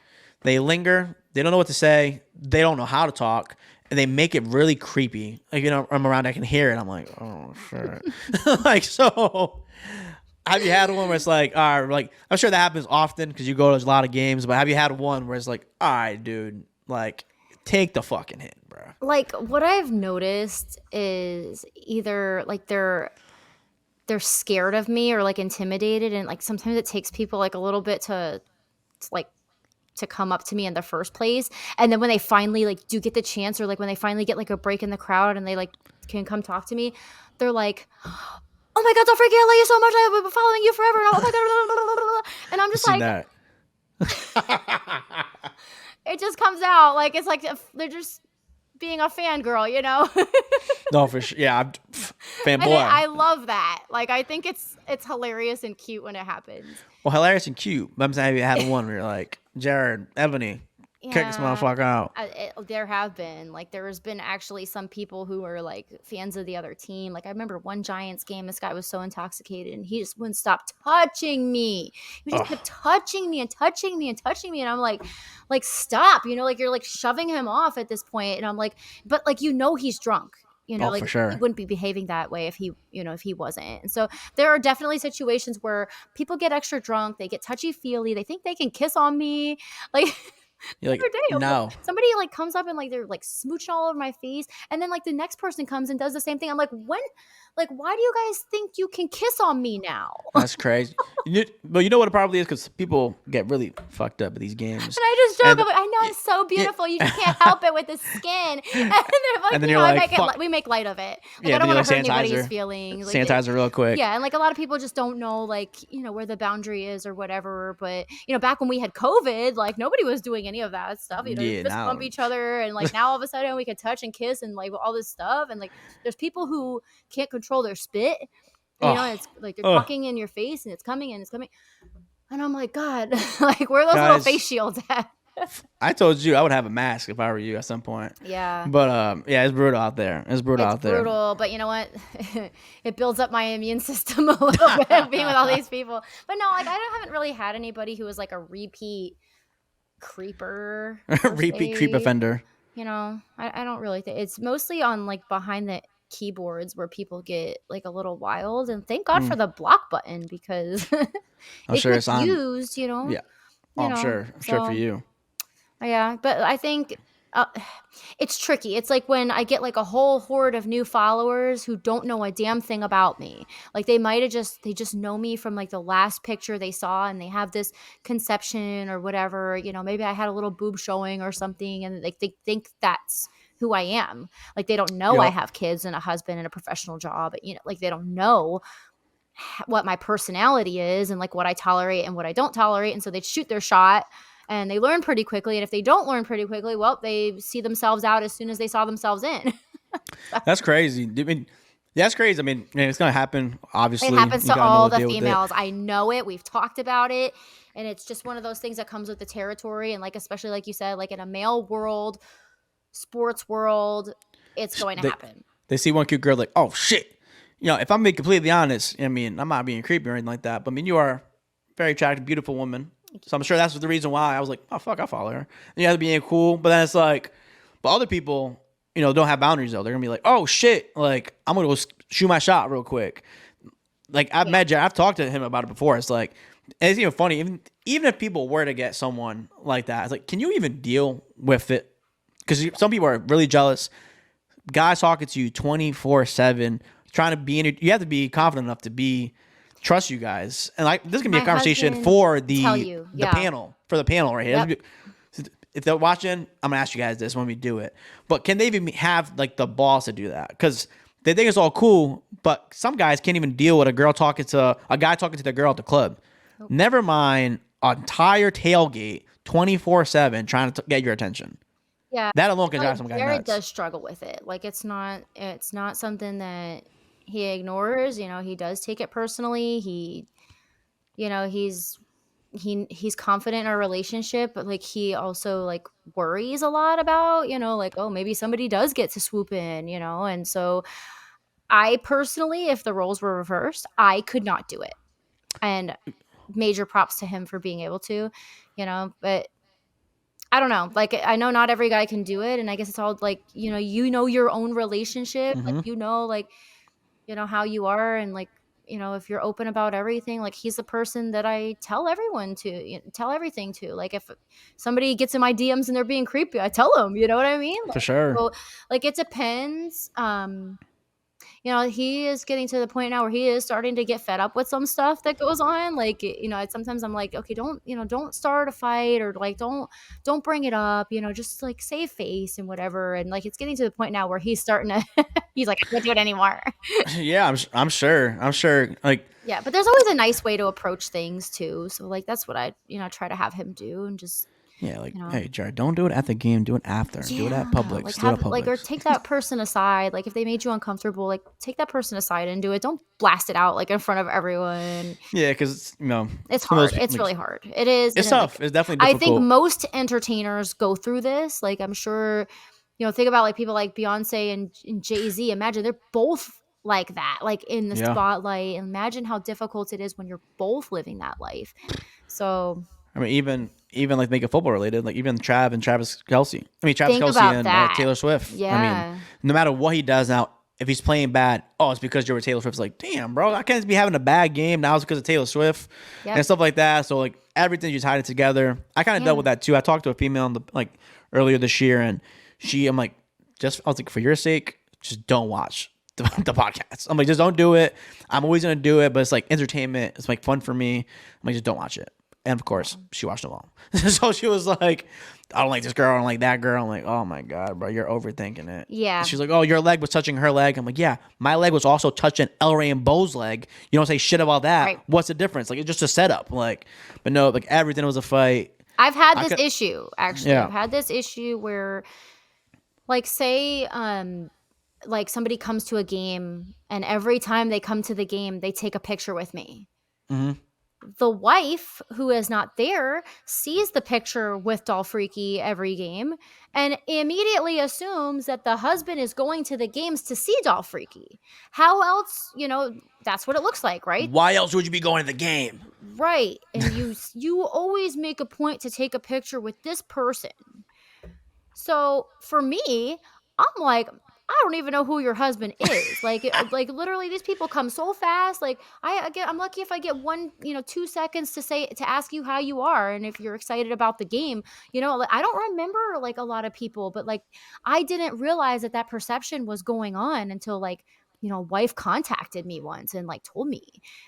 They linger. They don't know what to say. They don't know how to talk, and they make it really creepy. Like I'm around, I can hear it. I'm like, oh shit. Like so. Have you had one where it's like, all right, like I'm sure that happens often because you go to a lot of games, but have you had one where it's like, all right, dude, like. Take the fucking hit, bro. Like what I've noticed is either like they're scared of me or like intimidated, and like sometimes it takes people like a little bit to come up to me in the first place, and then when they finally like do get the chance, or like when they finally get like a break in the crowd and they like can come talk to me, they're like, oh my god, Dolphreaky, I love you so much, I've been following you forever, and oh my god, and I'm just like that. it just comes out like it's like they're just being a fangirl, you know. No, for sure. Yeah, And fanboy. I love that. Like I think it's hilarious and cute when it happens. Well, hilarious and cute. But I'm saying you had one where you're like, Jared, Ebony, kick this motherfucker out. There have been like there has been actually some people who are like fans of the other team. Like I remember one Giants game, this guy was so intoxicated and he just wouldn't stop touching me. He just kept touching me and touching me and touching me, and I'm like stop, you know, like you're like shoving him off at this point, and I'm like, but like you know he's drunk. You know, like for sure. he wouldn't be behaving that way if he, you know, if he wasn't. And so there are definitely situations where people get extra drunk, they get touchy feely, they think they can kiss on me, like. You're like, no. Somebody like comes up and like they're like smooching all over my face, and then like the next person comes and does the same thing. I'm like, when, like, why do you guys think you can kiss on me now? That's crazy. But you know what it probably is, because people get really fucked up at these games. And I just joke, I know it's so beautiful. You just can't help it with the skin. And they're like, and then you you're know, like, we make light of it. Like, yeah, I don't want like to hurt anybody's feelings. Like, sanitizer real quick. Yeah, and like a lot of people just don't know, like, you know, where the boundary is or whatever. But you know, back when we had COVID, like nobody was doing any of that stuff. You know, fist bump each other, and like now all of a sudden we can touch and kiss and like all this stuff. And like, there's people who can't control their spit. You know, it's like they're talking in your face and it's coming and it's coming. And I'm like, God, like where are those little face shields at? I told you I would have a mask if I were you at some point. Yeah. But yeah, it's brutal out there. It's brutal, but you know what? It builds up my immune system a little bit being with all these people. But no, like I haven't really had anybody who was like a repeat creeper. Repeat creep offender. You know, I don't really think it's mostly on like behind the keyboards where people get like a little wild, and thank God for the block button, because I'm sure it's used, you know. Yeah. I'm sure for you. Yeah, but I think it's tricky. It's like when I get like a whole horde of new followers who don't know a damn thing about me. Like they just know me from like the last picture they saw, and they have this conception or whatever, you know, maybe I had a little boob showing or something, and like they think that's who I am. Like they don't know I have kids and a husband and a professional job, you know, like they don't know what my personality is and like what I tolerate and what I don't tolerate. And so they shoot their shot and they learn pretty quickly. And if they don't learn pretty quickly, well, they see themselves out as soon as they saw themselves in. That's crazy. I mean, that's crazy. I mean, it's going to happen, obviously. It happens to all the females. I know it. We've talked about it. And it's just one of those things that comes with the territory. And like, especially like you said, like in a male world, sports world, it's going to happen. They see one cute girl like, oh, shit. You know, if I'm being completely honest, I mean, I'm not being creepy or anything like that, but I mean, you are a very attractive, beautiful woman. So I'm sure that's the reason why I was like, oh, fuck, I'll follow her. And you have to be cool. But then it's like, but other people, you know, don't have boundaries though. They're going to be like, oh, shit. Like, I'm going to go shoot my shot real quick. Like, I've met Jared. I've talked to him about it before. It's like, it's even funny. Even if people were to get someone like that, it's like, can you even deal with it? Because some people are really jealous. Guys talking to you 24/7, trying to be in it. You have to be confident enough to trust you guys. And like, this can be a conversation for the panel, right here. Yep. If they're watching, I'm gonna ask you guys this when we do it. But can they even have like the balls to do that? Because they think it's all cool, but some guys can't even deal with a guy talking to the girl at the club. Nope. Never mind an entire tailgate 24/7 trying to get your attention. Yeah, that alone can drive some guy nuts. Jared does struggle with it. Like it's not something that he ignores. You know, he does take it personally. He, you know, he's confident in our relationship, but like he also like worries a lot about, you know, like, oh, maybe somebody does get to swoop in, you know. And so I personally, if the roles were reversed, I could not do it. And major props to him for being able to, you know, but I don't know. Like, I know not every guy can do it. And I guess it's all like, you know your own relationship, like, you know how you are. And like, you know, if you're open about everything, like he's the person that I tell everyone to, you know, tell everything to. Like if somebody gets in my DMs and they're being creepy, I tell them, you know what I mean? Like, for sure. So, like it depends. You know, he is getting to the point now where he is starting to get fed up with some stuff that goes on. Like, you know, sometimes I'm like, okay, don't start a fight, or like, don't bring it up, you know, just like save face and whatever. And like, it's getting to the point now where he's starting to, he's like, I can't do it anymore. Yeah, I'm sure. Like, yeah, but there's always a nice way to approach things too. So like, that's what I, you know, try to have him do, and just, Yeah, like, You know? hey, Jared, don't do it at the game. Do it after. Do it at Publix. Like do it at like, or Publix. take that person aside. Like if they made you uncomfortable, like take that person aside and do it. Don't blast it out like in front of everyone. Yeah, because It's some of hard. those, It's like, really hard. It is. it's And tough. It's definitely I think difficult. most entertainers go through this. Like I'm sure, think about like people like Beyonce and Jay-Z. Imagine they're both like that, like in the Yeah. spotlight. Imagine how difficult it is when you're both living that life. So I mean, even like make it football related, like even Trav and Travis Kelsey. I mean, Travis think Kelsey about and that. Taylor Swift. Yeah. I mean, no matter what he does now, if he's playing bad, it's because you're with Taylor Swift. It's like, damn, bro, I can't be having a bad game. Now it's because of Taylor Swift and stuff like that. So like everything, you tied it together. I kind of dealt with that too. I talked to a female earlier this year, and I'm like, I was like, for your sake, just don't watch the podcast. I'm like, just don't do it. I'm always gonna do it, but it's like entertainment. It's like fun for me. I'm like, just don't watch it. And of course, she watched them all. So she was like, I don't like this girl. I don't like that girl. I'm like, oh my God, bro, you're overthinking it. Yeah. And she's like, oh, your leg was touching her leg. I'm like, yeah, my leg was also touching El Rey and Bo's leg. You don't say shit about that. Right. What's the difference? Like, it's just a setup. Like, but no, like everything was a fight. I've had this issue, actually. Yeah. I've had this issue where, like, say, like somebody comes to a game and every time they come to the game, they take a picture with me. Mm-hmm. The wife, who is not there, sees the picture with Dolphreaky every game and immediately assumes that the husband is going to the games to see Dolphreaky. How else, that's what it looks like, right? Why else would you be going to the game? Right. And you always make a point to take a picture with this person. So for me, I'm like, I don't even know who your husband is. Like literally, these people come so fast. Like I'm lucky if I get 2 seconds to ask you how you are and if you're excited about the game. Like, I don't remember like a lot of people, but like I didn't realize that perception was going on until like wife contacted me once and like told me,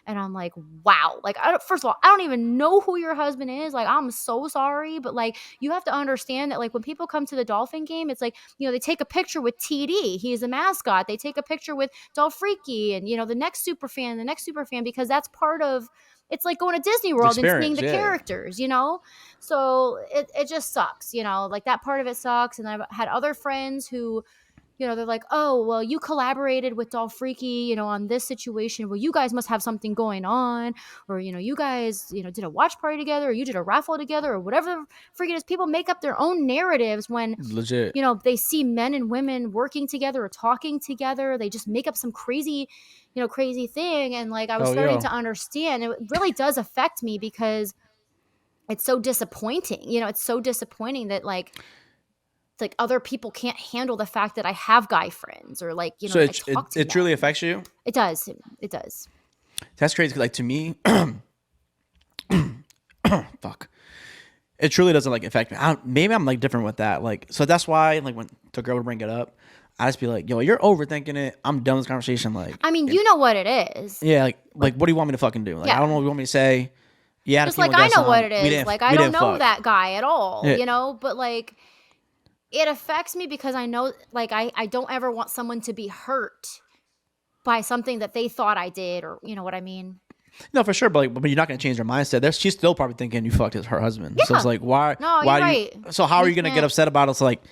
and I'm like, wow. Like, first of all, I don't even know who your husband is. Like, I'm so sorry, but like, you have to understand that like when people come to the Dolphin game, it's like, they take a picture with TD. He is a mascot. They take a picture with Dolphreaky and the next super fan, because that's part of. It's like going to Disney World and seeing the characters, So it just sucks, like that part of it sucks. And I've had other friends who. They're like, oh, well, you collaborated with Dolphreaky, on this situation. Well, you guys must have something going on. Or, you guys, did a watch party together, or you did a raffle together, or whatever freaking is. People make up their own narratives when, legit, they see men and women working together or talking together. They just make up some crazy, crazy thing. And like, I was starting to understand. It really does affect me because it's so disappointing. It's so disappointing that like other people can't handle the fact that I have guy friends or like, so it truly affects you. It does. It does. That's crazy. Like to me, fuck, it truly doesn't like affect me. Maybe I'm like different with that. Like, so that's why like when the girl would bring it up, I just be like, yo, you're overthinking it. I'm done with this conversation. Like, I mean, you know what it is. Yeah. Like what do you want me to fucking do? Like, I don't know what you want me to say. Yeah. Just like, I know what it is. Like, I don't know that guy at all, but like, it affects me because I know, like, I don't ever want someone to be hurt by something that they thought I did, or you know what I mean? No, for sure, but you're not going to change their mindset. She's still probably thinking you fucked her husband. Yeah. So it's like, why? No, you're right. So how are you going to get upset about it? It's like,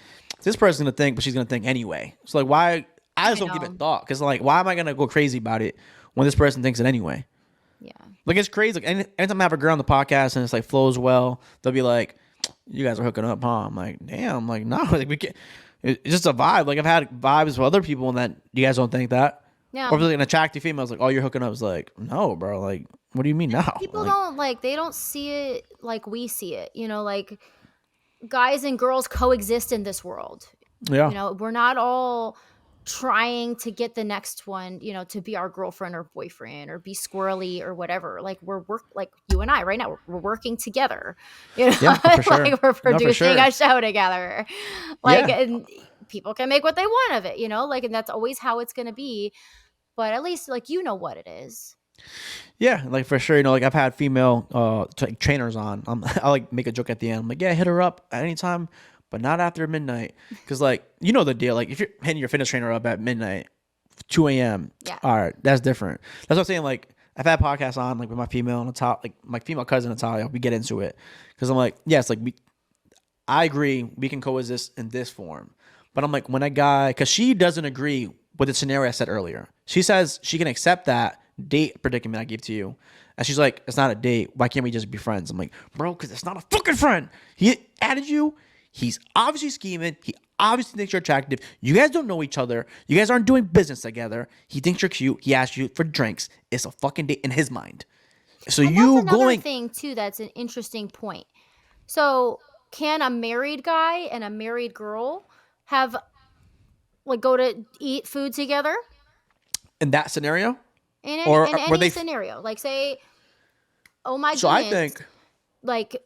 this person's going to think, but she's going to think anyway. So like, why? I just don't give it thought. Because like, why am I going to go crazy about it when this person thinks it anyway? Yeah. Like, it's crazy. Like, anytime I have a girl on the podcast and it's like flows well, they'll be like, you guys are hooking up, huh? I'm like, damn, like, no, like we can't. It's just a vibe. Like, I've had vibes with other people and that you guys don't think that. Yeah. Or if it's like an attractive female, it's like, oh, you're hooking up. It's like, no, bro. Like, what do you mean now? People don't they don't see it like we see it. Like guys and girls coexist in this world. Yeah. We're not all trying to get the next one, to be our girlfriend or boyfriend or be squirrely or whatever. Like like you and I right now, we're working together. Yeah, for sure. Like we're producing a show together. Like, and people can make what they want of it, like, and that's always how it's going to be. But at least like, what it is. Yeah, like for sure. Like I've had female trainers on. I like make a joke at the end. I'm like, yeah, hit her up at any time, but not after midnight. Because like, the deal. Like if you're hitting your fitness trainer up at midnight, 2 a.m. Yeah. All right, that's different. That's what I'm saying. Like I've had podcasts on like with my female on the top, like my female cousin Natalia. We get into it because I'm like, yes, like I agree we can coexist in this form. But I'm like, when a guy, because she doesn't agree with the scenario I said earlier. She says she can accept that date predicament I gave to you. And she's like, it's not a date. Why can't we just be friends? I'm like, bro, because it's not a fucking friend. He added you. He's obviously scheming. He obviously thinks you're attractive. You guys don't know each other. You guys aren't doing business together. He thinks you're cute. He asked you for drinks. It's a fucking date in his mind. So And you that's another going thing too. That's an interesting point. So can a married guy and a married girl have like go to eat food together in that scenario? in any, Or in were any they? scenario? Like say, oh my So I goodness, think like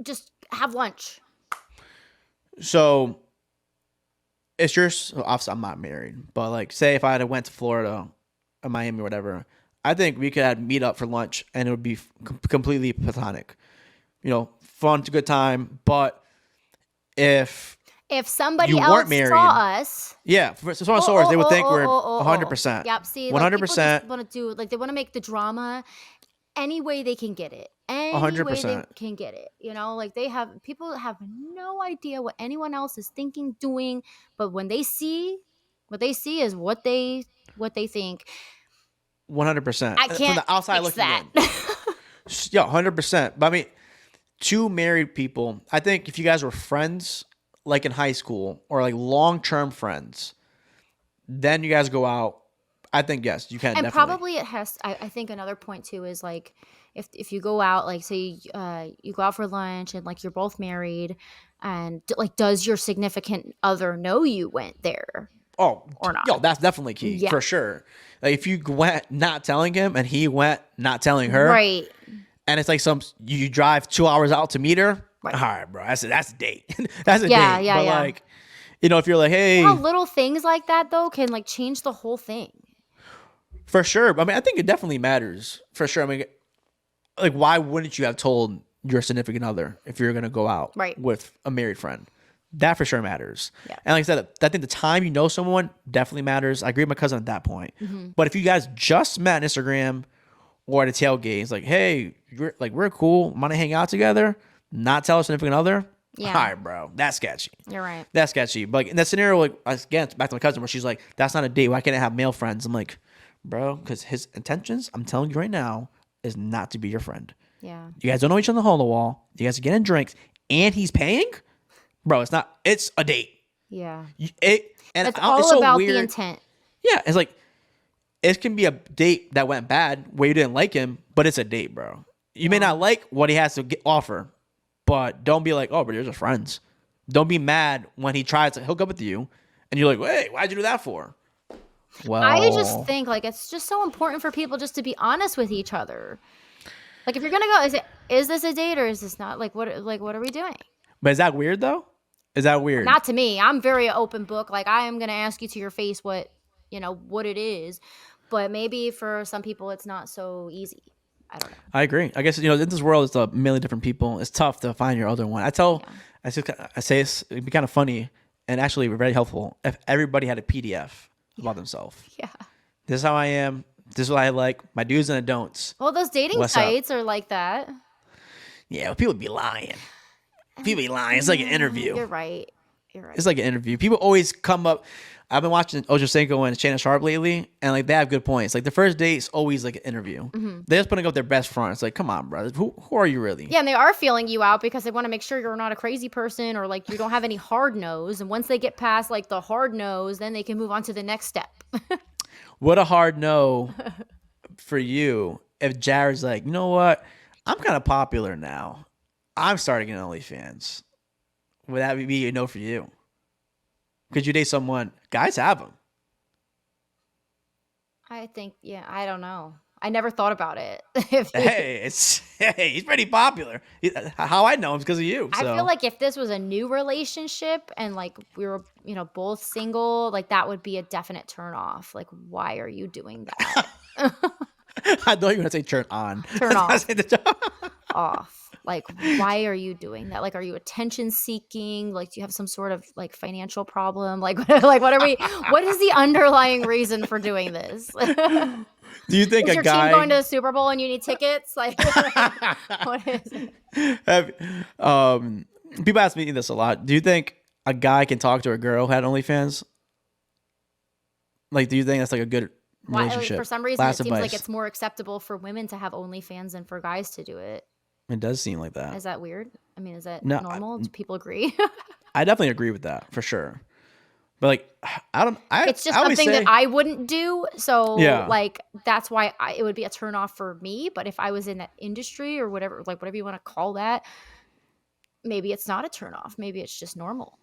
just have lunch. so. It's yours. Well, obviously, I'm not married, but like, say if I had went to Florida, or Miami, or whatever, I think we could meet up for lunch, and it would be completely platonic. You know, fun, to good time. But if If somebody you else weren't married, saw us, yeah, for some source, they would think we're 100%. Yep. See, One like hundred people percent. just want to do like they want to make the drama any way they can get it. Any way they 100%. can get it. You know, like people have no idea what anyone else is thinking, doing, but when they see what they see is what they think. 100%. I From can't the outside fix looking that. in. Yeah, 100%. But I mean, two married people, I think if you guys were friends, like in high school, or like long-term friends, then you guys go out. I think, yes, you can And definitely. probably it has. I think another point too is like if you go out, like say you go out for lunch and like you're both married, and like does your significant other know you went there Oh, or not? yo, that's definitely key, Yeah. for sure. Like if you went not telling him and he went not telling her, Right. and it's like you drive 2 hours out to meet her, Right. all right, bro, that's a date. That's a Yeah, date. yeah, But yeah. like, you know, if you're like, hey, How little things like that though can like change the whole thing. for sure. I mean, I think it definitely matters, for sure. I mean, like, why wouldn't you have told your significant other if you're gonna go out Right. with a married friend? That for sure matters. Yeah. And like I said, I think the time you know someone definitely matters. I agree with my cousin at that point. Mm-hmm. But if you guys just met on Instagram or at a tailgate, it's like, hey, we're cool. Want to hang out together? Not tell a significant other? Yeah. All right, bro. That's sketchy. You're right. That's sketchy. But like in that scenario, like again, back to my cousin where she's like, that's not a date. Why can't I have male friends? I'm like, bro, because his intentions, I'm telling you right now, is not to be your friend. Yeah. You guys don't know each other on the hole in the wall. You guys are getting drinks and he's paying? Bro, it's a date. Yeah. And It's all so about weird. the intent. Yeah, it's like it can be a date that went bad where you didn't like him, but it's a date, bro. You may not like what he has to offer, but don't be like, oh, but you're just friends. Don't be mad when he tries to hook up with you, and you're like, wait, why'd you do that for? Well, I just think like it's just so important for people just to be honest with each other. Like if you're gonna go, is this a date or is this not? Like what are we doing? But is that weird though? Is that weird? Not to me. I'm very open book. Like I am gonna ask you to your face what it is. But maybe for some people it's not so easy. I don't know. I agree. I guess in this world, it's a million different people. It's tough to find your other one. I say it'd be kind of funny and actually very helpful if everybody had a PDF about themselves. Yeah. This is how I am. This is what I like. My do's and don'ts. Well, those dating What's up? sites are like that. Yeah, people be lying. People be lying. It's like an interview. You're right. It's like an interview. People always come up. I've been watching Ochocinco and Shannon Sharp lately, and like they have good points. Like the first date's always like an interview. Mm-hmm. They're just putting up their best front. It's like, come on, brother. Who are you really? Yeah, and they are feeling you out because they want to make sure you're not a crazy person or like you don't have any hard nose. And once they get past like the hard nose, then they can move on to the next step. What a hard no for you if Jared's like, you know what? I'm kind of popular now. I'm starting an OnlyFans. Would that be a no for you? Could you date someone? Guys have them. I think, yeah, I don't know. I never thought about it. Hey, he's pretty popular. How I know him is because of you. I So. feel like if this was a new relationship and like we were, both single, like that would be a definite turn off. Like, why are you doing that? I thought you were going to say turn on. Turn off. Off. Like, why are you doing that? Like, are you attention seeking? Like, do you have some sort of like financial problem? Like, what is the underlying reason for doing this? Do you think is a your guy team going to the Super Bowl and you need tickets? Like, what is it? People ask me this a lot. Do you think a guy can talk to a girl who had OnlyFans? Like, do you think that's like a good Why, relationship? for some reason, Last it seems like advice. it's more acceptable for women to have OnlyFans than for guys to do it. It does seem like that. Is that weird? I mean, is that No, normal? Do people agree? I definitely agree with that for sure. But like, I don't. It's just I always something say, that I wouldn't do. So Yeah. like that's why it would be a turn off for me. But if I was in that industry or whatever, like whatever you want to call that, maybe it's not a turn off. Maybe it's just normal.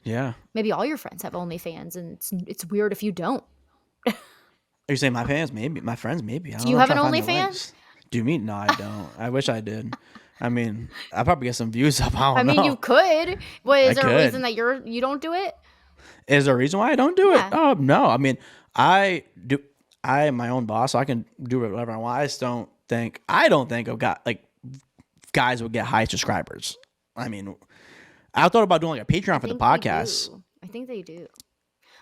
Yeah. Maybe all your friends have OnlyFans, and it's weird if you don't. Are you saying my fans? Maybe my friends. Maybe. I don't Do you know, have I'm an trying to find the OnlyFans? links. Do you mean? No, I don't. I wish I did. I mean, I probably get some views up. I I mean, don't know. you could. But is I there a could. reason that you don't do it? Is there a reason why I don't do Yeah. it? Oh no. I mean, I do. I am my own boss, so I can do whatever I want. I just don't think. I don't think I've got like guys would get high subscribers. I mean, I thought about doing like a Patreon for the podcast. I think they do.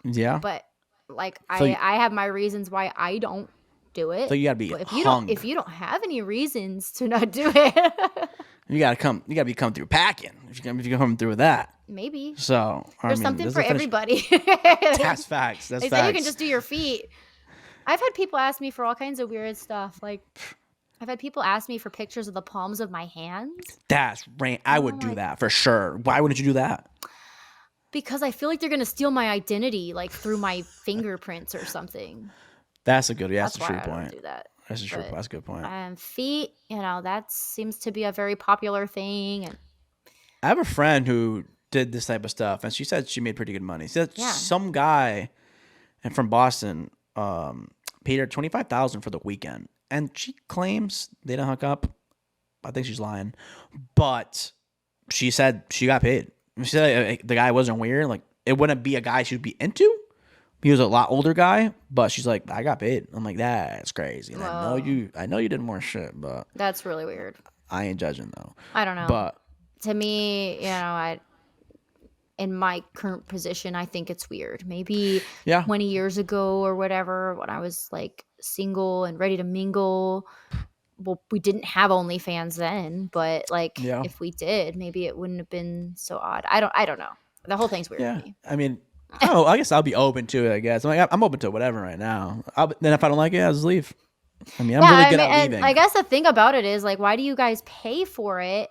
Yeah. But like So I have my reasons why I don't do it. So you gotta be But hung. if you don't have any reasons to not do it, You gotta come. You gotta be come through packing. If you come through with that. maybe So there's something this for is a finish- everybody. That's facts. That's They facts. say you can just do your feet. I've had people ask me for all kinds of weird stuff. Like I've had people ask me for pictures of the palms of my hands That's right. I would do that for sure. Why wouldn't you do that? because I feel like they're gonna steal my identity, like through my fingerprints or something. That's a good. Yeah, that's a why true I don't point. do that. That's a true. But, That's a good point. Feet, that seems to be a very popular thing. And I have a friend who did this type of stuff, and she said she made pretty good money. She said Yeah. some guy and from Boston paid her $25,000 for the weekend, and she claims they didn't hook up. I think she's lying, but she said she got paid. She said the guy wasn't weird. Like it wouldn't be a guy she'd be into. He was a lot older guy, but she's like, I got paid. I'm like, that's crazy. And I know you did more shit, but that's really weird. I ain't judging though. I don't know. But To me, in my current position, I think it's weird. Maybe yeah, 20 years ago or whatever, when I was like single and ready to mingle. Well, we didn't have OnlyFans then, but like if we did, maybe it wouldn't have been so odd. I don't know. The whole thing's weird to me. I mean, I guess I'll be open to it. I guess I'm open to whatever right now. Then if I don't like it, I'll just leave. I mean, I'm really good at leaving. I guess the thing about it is like, why do you guys pay for it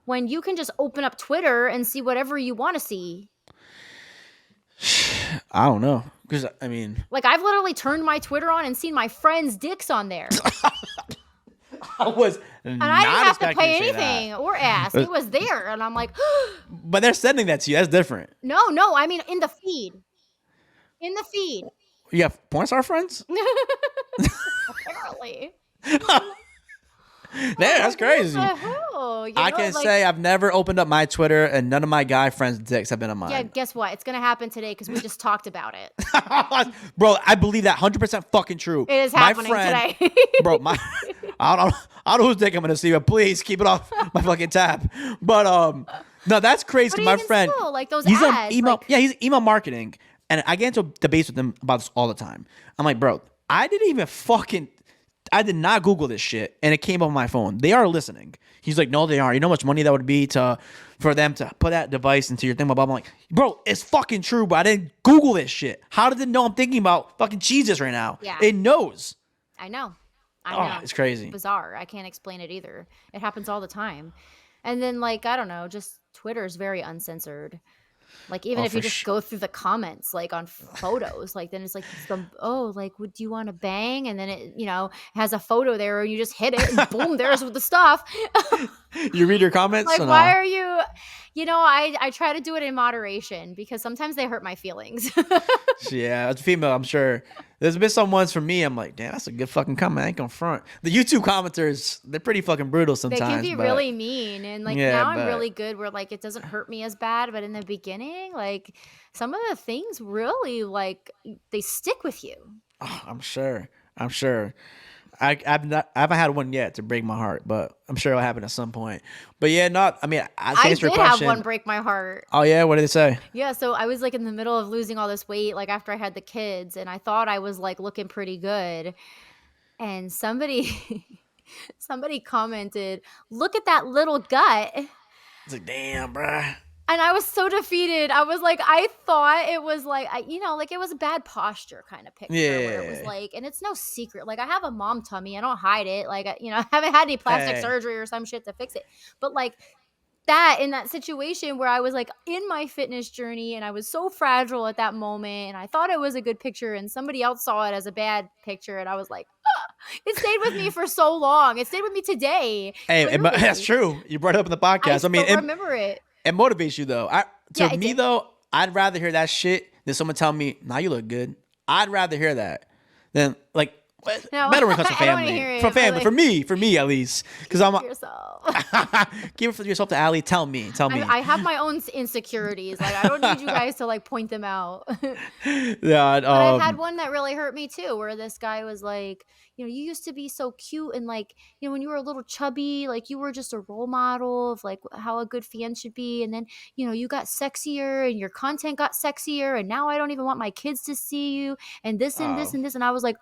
when you can just open up Twitter and see whatever you want to see? I don't know, because I mean, like I've literally turned my Twitter on and seen my friends' dicks on there. I was And I didn't have to pay anything or ask. It was there. And I'm like, but they're sending that to you. That's different. no. I mean, in the feed. In the feed. You have porn star friends? Apparently. That's crazy. I can say I've never opened up my Twitter and none of my guy friends' dicks have been on mine. Yeah, guess what? It's going to happen today because we just talked about it. Bro, I believe that 100% fucking true. It is happening today. Bro, I don't know whose dick I'm gonna see, but please keep it off my fucking tab. But no, that's crazy. But My even friend, still, like those he's ads, on email. like- Yeah, he's email marketing, and I get into debates with him about this all the time. I'm like, bro, I did not Google this shit, and it came up on my phone. They are listening. He's like, no, they aren't. You know how much money that would be for them to put that device into your thing? I'm like, bro, it's fucking true, but I didn't Google this shit. How did it know I'm thinking about fucking Jesus right now? Yeah. It knows. I know. It's crazy. Bizarre. I can't explain it either. It happens all the time. And then, like, I don't know, just Twitter is very uncensored. Like, even if you just go through the comments, like, on photos, like, then it's like, would you want to bang? And then it, has a photo there, and you just hit it, and boom, there's the stuff. You read your comments? Like, or why no? are you... I try to do it in moderation because sometimes they hurt my feelings. Yeah, as a female, I'm sure. There's been some ones for me, I'm like, damn, that's a good fucking comment. I ain't gonna front. The YouTube commenters, they're pretty fucking brutal sometimes. They can be really mean. And like now I'm but- really good where like it doesn't hurt me as bad. But in the beginning, like some of the things really like they stick with you. Oh, I'm sure. I haven't had one yet to break my heart, but I'm sure it'll happen at some point. But yeah, I did have one break my heart. Oh yeah, what did it say? Yeah, so I was like in the middle of losing all this weight, like after I had the kids, and I thought I was like looking pretty good. And somebody commented, "Look at that little gut." It's like, damn, bruh. And I was so defeated. I was like, I thought it was like, like it was a bad posture kind of picture where it was Yeah. like, and it's no secret. Like I have a mom tummy. I don't hide it. Like, I haven't had any plastic Hey. surgery or some shit to fix it. But like that in that situation where I was like in my fitness journey and I was so fragile at that moment and I thought it was a good picture and somebody else saw it as a bad picture and I was like, it stayed with me for so long. It stayed with me today. Hey, that's true. You brought it up in the podcast. I mean, remember it. It motivates you though. To me though, I'd rather hear that shit than someone tell me, "Nah, you look good." I'd rather hear that than like better when it comes to family. From family, like, for me at least, because I'm yourself. Keep it for yourself to Ali. Tell me. I have my own insecurities. Like I don't need you guys to like point them out. Yeah, but I've had one that really hurt me too, where this guy was like, you used to be so cute and like, when you were a little chubby, like you were just a role model of like how a good fan should be. And then, you got sexier and your content got sexier. And now I don't even want my kids to see you and this and this and this. And I was like,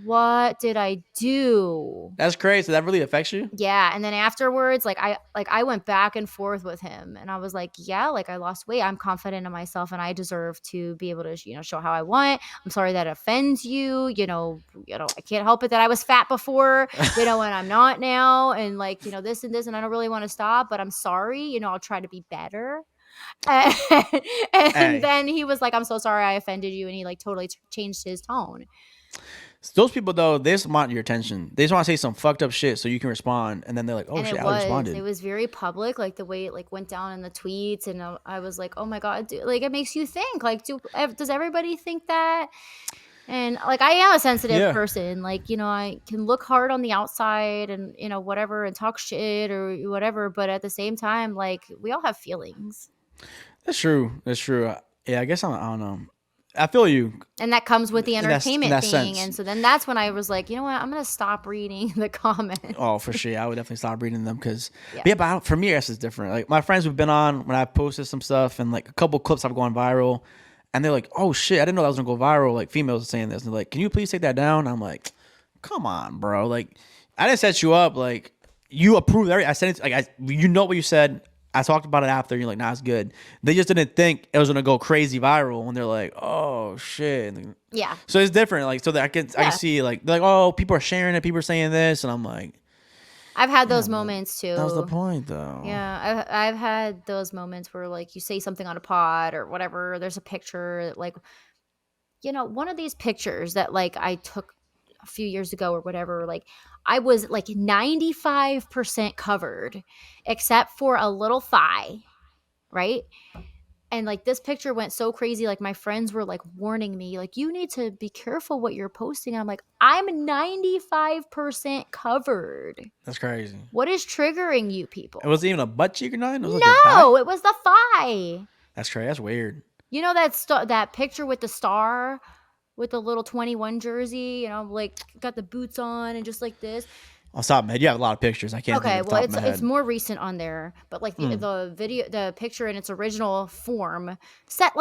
what did I do? That's crazy. That really affects you? Yeah. And then afterwards, I went back and forth with him and I was like, yeah, like I lost weight. I'm confident in myself and I deserve to be able to, show how I want. I'm sorry that offends you. I can't help it that I was fat before, and I'm not now. And like, this and this, and I don't really want to stop, but I'm sorry, I'll try to be better. And then he was like, I'm so sorry I offended you. And he like totally changed his tone. Those people though, they just want your attention. They just want to say some fucked up shit so you can respond, and then they're like, "Oh shit, I responded." It was very public, like the way it like went down in the tweets, and I was like, "Oh my god, dude, like it makes you think. Like, does everybody think that?" And like I am a sensitive person. Like I can look hard on the outside, and whatever, and talk shit or whatever, but at the same time, like we all have feelings. That's true. Yeah, I guess I don't know. I feel you. And that comes with the entertainment thing. Sense. And so then that's when I was like, you know what? I'm going to stop reading the comments. Oh, for sure. I would definitely stop reading them because, but for me, it's different. Like my friends who've been on when I posted some stuff and like a couple clips have gone viral and they're like, oh shit, I didn't know that was going to go viral. Like females are saying this. And they're like, can you please take that down? And I'm like, come on, bro. Like I didn't set you up. Like you approved everything. I said it. Like you know what you said. I talked about it after. And you're like, nah, it's good. They just didn't think it was gonna go crazy viral when they're like, oh shit. Yeah. So it's different. Like so that I can see like they're like, oh, people are sharing it. People are saying this, and I'm like, I've had those moments too. That was the point, though. Yeah, I've had those moments where like you say something on a pod or whatever. There's a picture like, one of these pictures that like I took a few years ago or whatever, like I was like 95% covered except for a little thigh, right? And like this picture went so crazy, like my friends were like warning me, like you need to be careful what you're posting. And I'm like, I'm 95% covered. That's crazy. What is triggering you people? It wasn't even a butt cheek or nothing? It was it was the thigh. That's crazy. That's weird. You know that picture with the star? With the little 21 jersey, like got the boots on and just like this. Oh, stop, man. You have a lot of pictures. I can't. Okay, well, it's more recent on there, but like the video, the picture in its original form set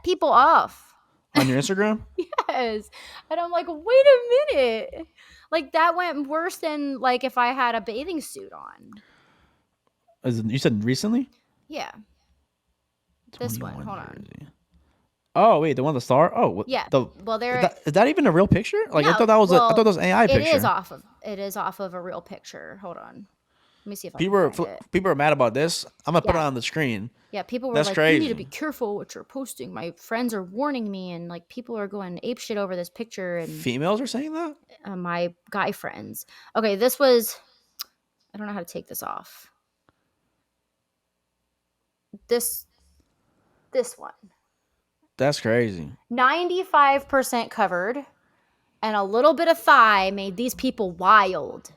people off on your Instagram. Yes, and I'm like, wait a minute, like that went worse than like if I had a bathing suit on. You said recently? Yeah. This one. Hold on. Oh wait, the one with the star. Oh yeah. Is that even a real picture? Like I thought that was I thought that was an AI picture. It is off of a real picture. Hold on, let me see if people are mad about this. I'm gonna put it on the screen. Yeah, people were like, crazy. You need to be careful what you're posting. My friends are warning me, and like people are going apeshit over this picture. And females are saying that. My guy friends. Okay, this was. I don't know how to take this off. This one. That's crazy. 95% covered and a little bit of thigh made these people wild.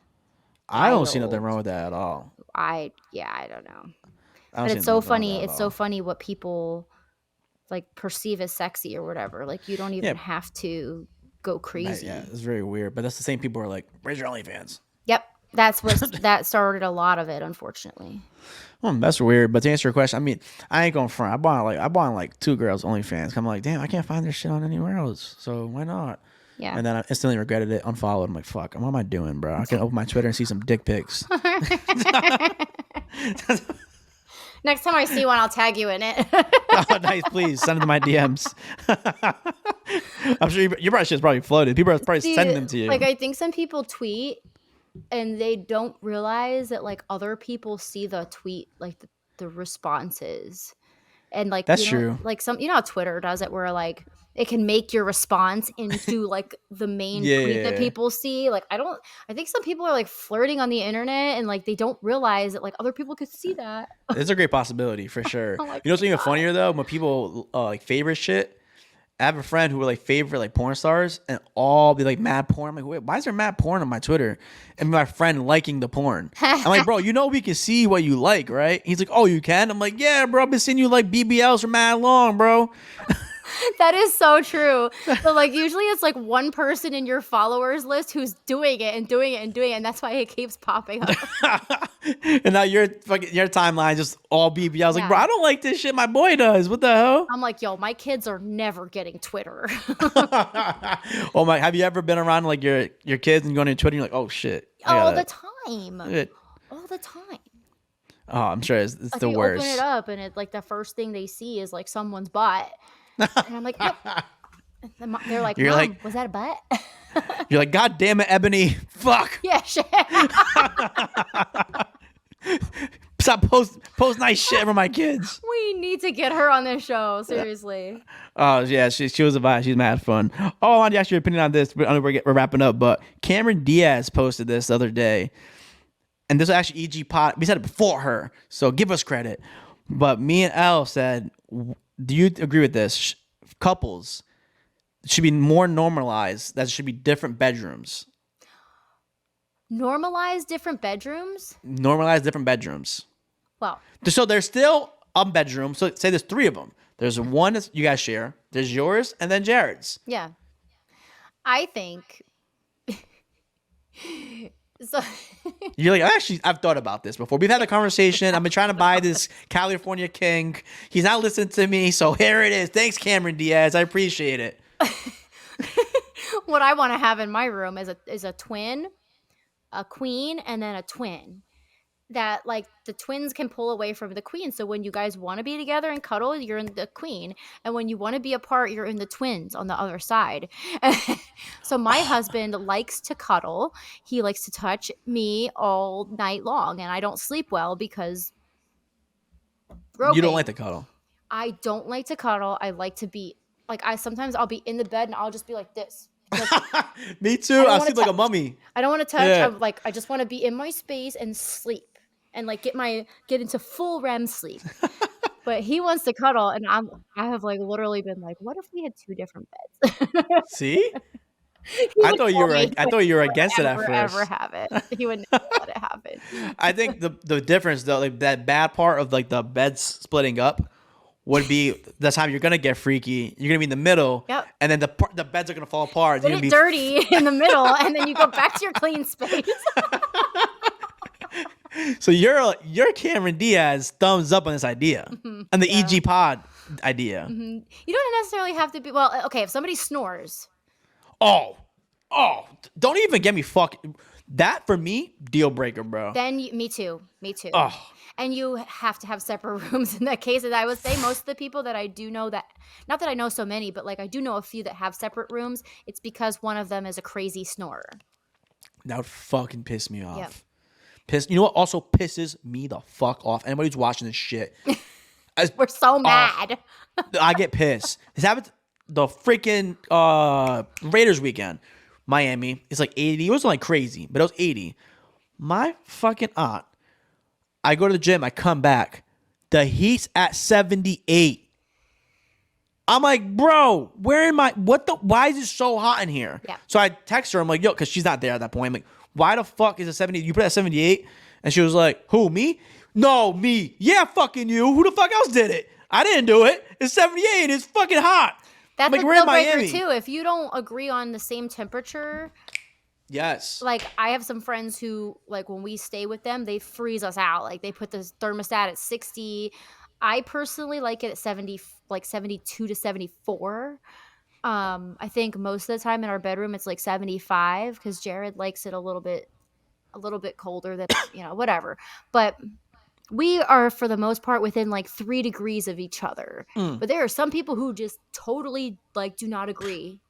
I don't see nothing wrong with that at all. I don't know. But it's so funny. It's so funny what people like perceive as sexy or whatever. Like you don't even have to go crazy. Yeah, it's very weird. But that's the same people who are like, where's your OnlyFans? Yep. That started a lot of it, unfortunately. That's weird. But to answer your question, I mean, I ain't going front. I bought like 2 girls OnlyFans. I'm like, damn, I can't find their shit on anywhere else. So why not? Yeah. And then I instantly regretted it, unfollowed. I'm like, fuck, what am I doing, bro? I can open my Twitter and see some dick pics. Next time I see one, I'll tag you in it. Oh, nice. Please send it to my DMs. I'm sure your shit's probably floated. People are probably See, sending them to you. like I think some people tweet and they don't realize that like other people see the tweet, like the responses. And like, That's true. like how Twitter does it where like it can make your response into like the main tweet that Yeah. people see. Like I think some people are like flirting on the internet and like they don't realize that like other people could see that. It's a great possibility for sure. Oh my You know what's even God. funnier though? When people like favorite shit. I have a friend who were like favorite like porn stars and all be like mad porn. I'm like, wait, why is there mad porn on my Twitter? And my friend liking the porn. I'm like, bro, you know we can see what you like, right? He's like, oh, you can? I'm like, yeah, bro, I've been seeing you like BBLs for mad long, bro. That is so true. But like usually it's like one person in your followers list who's doing it and doing it and doing it, and that's why it keeps popping up. And now your timeline just all BBLs. Like, Yeah. bro, I don't like this shit my boy does. What the hell? I'm like, yo, my kids are never getting Twitter. Oh my, have you ever been around like your kids and going to Twitter and you're like, oh shit. All the time. Shit. All the time. Oh, I'm sure it's Like the you worst. open it up and it like the first thing they see is like someone's butt. And I'm like, yep. And they're like, You're Mom, like- was that a butt? You're like, God damn it, Ebony. Fuck. Yeah, shit. Stop post nice shit for my kids. We need to get her on this show. Seriously. Oh yeah, she was a vibe. She's mad fun. Oh, I wanted to ask your opinion on this. But we're wrapping up. But Cameron Diaz posted this the other day, and this was actually EG Pot. We said it before her, so give us credit. But me and Elle said, do you agree with this? Couples should be more normalized. That should be different bedrooms. Normalize different bedrooms? Normalize different bedrooms. Well, So there's still a bedroom. So say there's three of them. There's one that you guys share. There's yours and then Jared's. yeah. I think so. You're like, actually, I've thought about this before. We've had a conversation. I've been trying to buy this California King. He's not listening to me. So here it is. Thanks, Cameron Diaz. I appreciate it. What I want to have in my room is a twin, a queen, and then a twin. That like the twins can pull away from the queen. So when you guys want to be together and cuddle, you're in the queen, and when you want to be apart, you're in the twins on the other side. So my husband likes to cuddle. He likes to touch me all night long, and I don't sleep well because You don't like the cuddle. I don't like to cuddle. I like to be like sometimes I'll be in the bed and I'll just be like this. Like, Me too. don't I wanna sleep like a touch. mummy. I don't want to touch. Yeah. I'm like I just want to be in my space and sleep and like get into full REM sleep. But he wants to cuddle, and I have like literally been like, what if we had two different beds? See? He I would thought you kill were. me. I thought you were against it at Never first. ever have it. He would never let it happen. I think the difference though, like that bad part of like the beds splitting up, would be the time you're gonna get freaky. You're gonna be in the middle, Yep. and then the beds are gonna fall apart. Get You're it gonna be dirty in the middle, and then you go back to your clean space. So you're Cameron Diaz thumbs up on this idea and the EG Pod idea. You don't necessarily have to be okay. If somebody snores, Oh, don't even get me that for me deal breaker, bro. then me too. Oh, And you have to have separate rooms in that case. And I would say most of the people that I do know not that I know so many, but like I do know a few that have separate rooms. It's because one of them is a crazy snorer. that would fucking piss me off. Yeah. You know what also pisses me the fuck off? Anybody who's watching this shit. We're so mad. I get pissed. This happened the freaking Raiders weekend. Miami. It's like 80. It wasn't like crazy, but it was 80. My fucking aunt. I go to the gym. I come back. The heat's at 78. I'm like, bro, why is it so hot in here? Yeah. So I text her. I'm like, yo, because she's not there at that point. I'm like, why the fuck is it 70? You put it at 78? And she was like, who, me? No, me. Yeah, fucking you. Who the fuck else did it? I didn't do it. It's 78. It's fucking hot. That's like, a we're in deal breaker Miami. too. If you don't agree on the same temperature, Yes. like I have some friends who like when we stay with them, they freeze us out. Like they put the thermostat at 60. I personally like it at 70, like 72 to 74. I think most of the time in our bedroom it's like 75 because Jared likes it a little bit colder than whatever. But We are, for the most part, within like 3 degrees of each other. Mm. But there are some people who just totally like do not agree.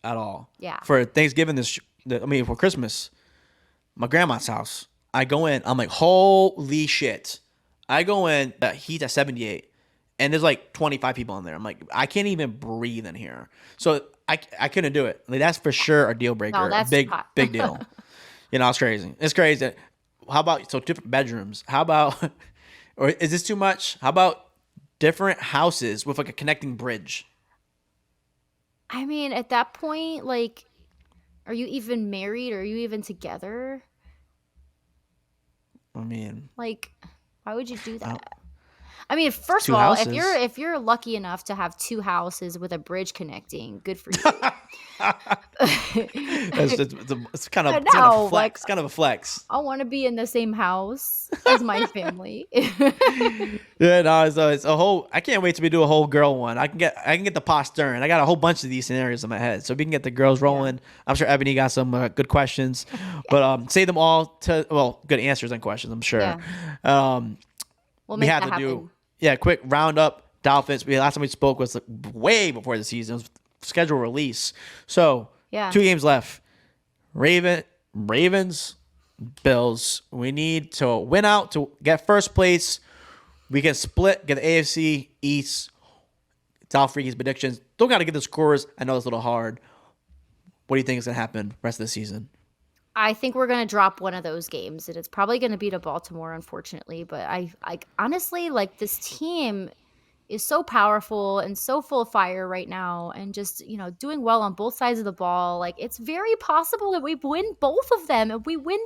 At all. Yeah. For Thanksgiving, for Christmas, my grandma's house, I go in, I'm like, holy shit. I go in, the heat's at 78, and there's like 25 people in there. I'm like, I can't even breathe in here. So I couldn't do it. Like, that's for sure a deal breaker. No, that's big hot. big deal. It's crazy. It's crazy. How about, so different bedrooms? How about, or is this too much? How about different houses with like a connecting bridge? I mean, at that point, like, are you even married? Are you even together? I mean, Like, why would you do I don't- that? I mean, first Two of all, houses. if you're lucky enough to have 2 houses with a bridge connecting, good for you. it's kind of I it's kind of know, a flex. Kind of a flex. I want to be in the same house as my family. Yeah, no, it's a whole. I can't wait till we do a whole girl one. I can get the postern. I got a whole bunch of these scenarios in my head, so if we can get the girls rolling. I'm sure Ebony got some good questions, but save them all to good answers and questions. I'm sure. We'll We make have that to happen. do quick roundup. Dolphins. Last time we spoke was like way before the season. It was scheduled release. So Yeah. 2 games left. Ravens, Bills. We need to win out to get first place. We can split, get the AFC East. Dolphreaky's predictions. Don't got to get the scores. I know it's a little hard. What do you think is going to happen rest of the season? I think we're going to drop one of those games, and it's probably going to be to Baltimore, unfortunately. But I honestly, like, this team is so powerful and so full of fire right now, and just doing well on both sides of the ball. Like, it's very possible that we win both of them, and we win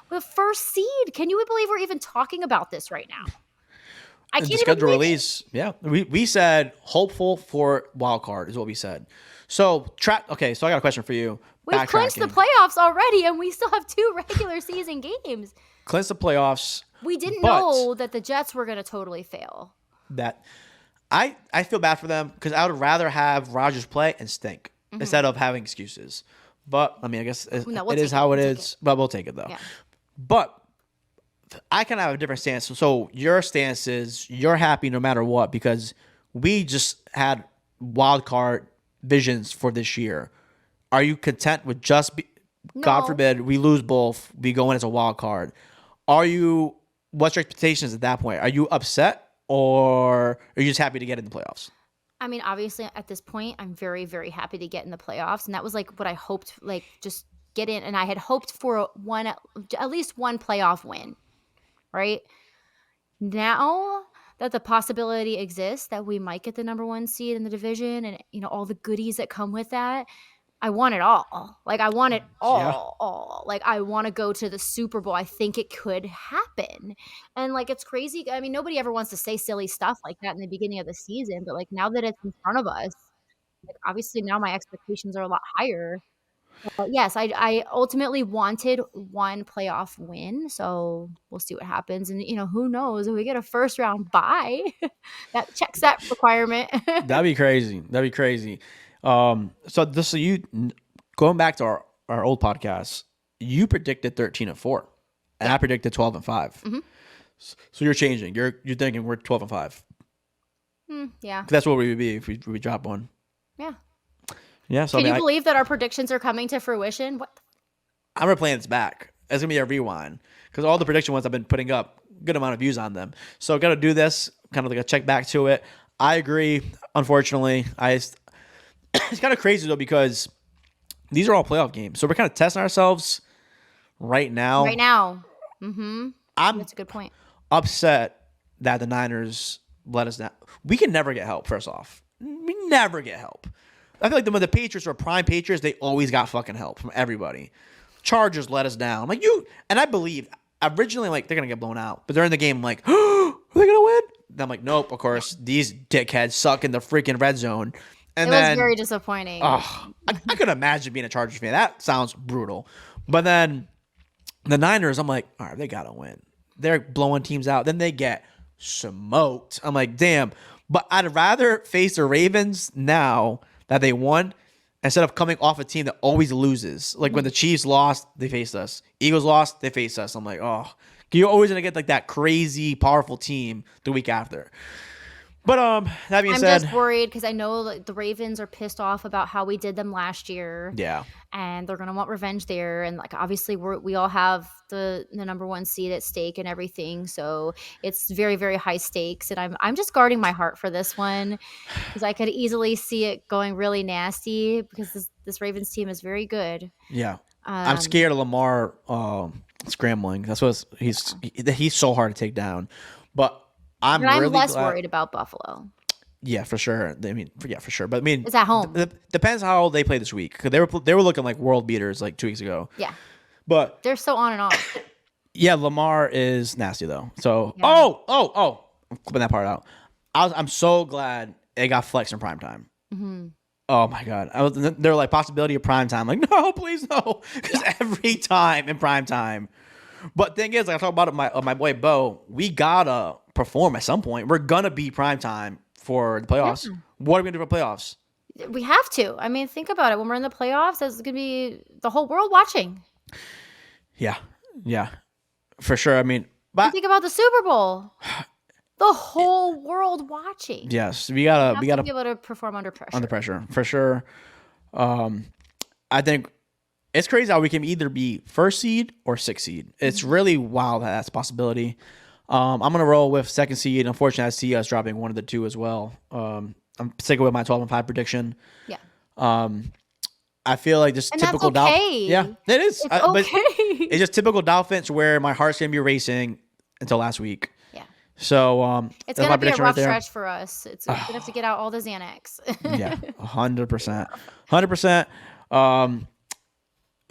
the first seed. Can you believe we're even talking about this right now? I And can't the even schedule believe it. release. Yeah, we said hopeful for wild card is what we said. So Okay, so I got a question for you. We've clinched the playoffs already, and we still have 2 regular season games. Clinch the playoffs. We didn't But- know that the Jets were going to totally fail. That I feel bad for them because I would rather have Rodgers play and stink instead of having excuses. But I mean, I guess it we'll is take how it. it We'll is. But we'll take it though. Yeah. But I kind of have a different stance. So your stance is you're happy no matter what because we just had wild card visions for this year. Are you content with God No. forbid we lose both, we go in as a wild card? What's your expectations at that point? Are you upset or are you just happy to get in the playoffs? I mean, obviously, at this point, I'm very, very happy to get in the playoffs, and that was like what I hoped. Like, just get in, and I had hoped for at least one playoff win. Right now that the possibility exists that we might get the number 1 seed in the division, and all the goodies that come with that, I want it all. Like, I want it all. Like, I want to go to the Super Bowl. I think it could happen. And, like, it's crazy. I mean, nobody ever wants to say silly stuff like that in the beginning of the season. But, like, now that it's in front of us, like, obviously now my expectations are a lot higher. But yes, I ultimately wanted 1 playoff win. So we'll see what happens. And, who knows? If we get a first round bye, that checks that requirement. That'd be crazy. So you going back to our old podcast, you predicted 13-4, and I predicted 12-5. Mhm. So you're changing. You're thinking we're 12-5. Yeah. That's what we would be if we drop one. Yeah. Yeah. So Can you believe that our predictions are coming to fruition? What? I'm replaying this back. It's gonna be a rewind because all the prediction ones I've been putting up good amount of views on them. So got to do this kind of like a check back to it. I agree. Unfortunately, it's kind of crazy though because these are all playoff games, so we're kind of testing ourselves right now. Right now. Mm-hmm. I'm That's a good point. upset that the Niners let us down. We can never get help. First off, we never get help. I feel like when the Patriots were prime Patriots, they always got fucking help from everybody. Chargers let us down. I'm like, and I believe originally like they're gonna get blown out, but during the game, I'm like, are they gonna win? Then I'm like, nope. Of course, these dickheads suck in the freaking red zone. And It then was very disappointing. I could imagine being a Chargers fan. That sounds brutal. But then the Niners, I'm like, all right, they gotta win. They're blowing teams out. Then they get smoked. I'm like, damn. But I'd rather face the Ravens now that they won instead of coming off a team that always loses. Like when the Chiefs lost, they faced us. Eagles lost, they faced us. I'm like, oh, You're always gonna get like that crazy powerful team the week after. But that being I'm said, just worried because I know like, the Ravens are pissed off about how we did them last year. yeah, And they're gonna want revenge there. And like obviously we all have the number one seed at stake and everything. So it's very, very high stakes. And I'm just guarding my heart for this one because I could easily see it going really nasty because this Ravens team is very good. yeah. I'm scared of Lamar scrambling. That's what he's so hard to take down. But I'm I'm really less glad. worried about Buffalo. Yeah, for sure. I mean, yeah, for sure. But I mean, It's at home. Depends how they play this week because they were looking like world beaters like 2 weeks ago. Yeah. But They're so on and off. yeah, Lamar is nasty though. So Yeah. I'm clipping that part out. I'm so glad it got flexed in prime time. Mm-hmm. Oh my god, they're like possibility of prime time. Like no, please no, because every time in prime time. But thing is, like I talked about it, my boy Bo, we gotta perform at some point. We're gonna be prime time for the playoffs. Yeah. What are we gonna do for playoffs? We have to. I mean, think about it. When we're in the playoffs, there's gonna be the whole world watching. Yeah, for sure. I mean, but Think about the Super Bowl. The whole world watching. yes, we We gotta have to be able to perform under pressure. for sure. I think it's crazy how we can either be first seed or sixth seed. It's really wild that that's a possibility. I'm gonna roll with second seed. Unfortunately, I see us dropping one of the two as well. I'm sticking with my 12-5 prediction. Yeah. I feel like just And typical that's okay. Yeah, it is. It's But okay. it's just typical Dolphins where my heart's gonna be racing until last week. Yeah. So It's that's my gonna be a prediction rough right there. stretch for us. We're gonna have to get out all the Xanax. Yeah, 100%, 100%.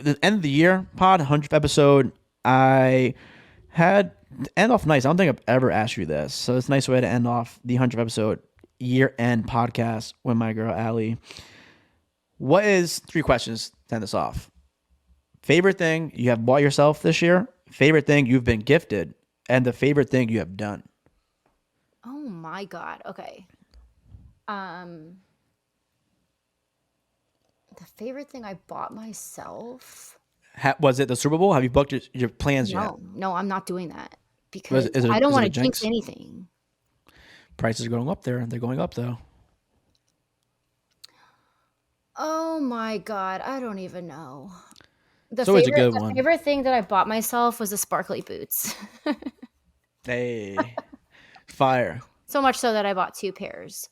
The end of the year pod, 100th episode. I had to end off nice. I don't think I've ever asked you this, so it's a nice way to end off the 100th episode year end podcast with my girl Allie. What is 3 questions to end this off? Favorite thing you have bought yourself this year? Favorite thing you've been gifted? And the favorite thing you have done? Oh my God. Okay. The favorite thing I bought myself. Was it the Super Bowl? Have you booked your plans yet? No, I'm not doing that because Is it I don't a want to jinx? jinx anything. Prices are going up there. They're going up though. Oh my God. I don't even know. The It's always a good one. favorite thing that I bought myself was the sparkly boots. Hey, fire. So much so that I bought 2 pairs.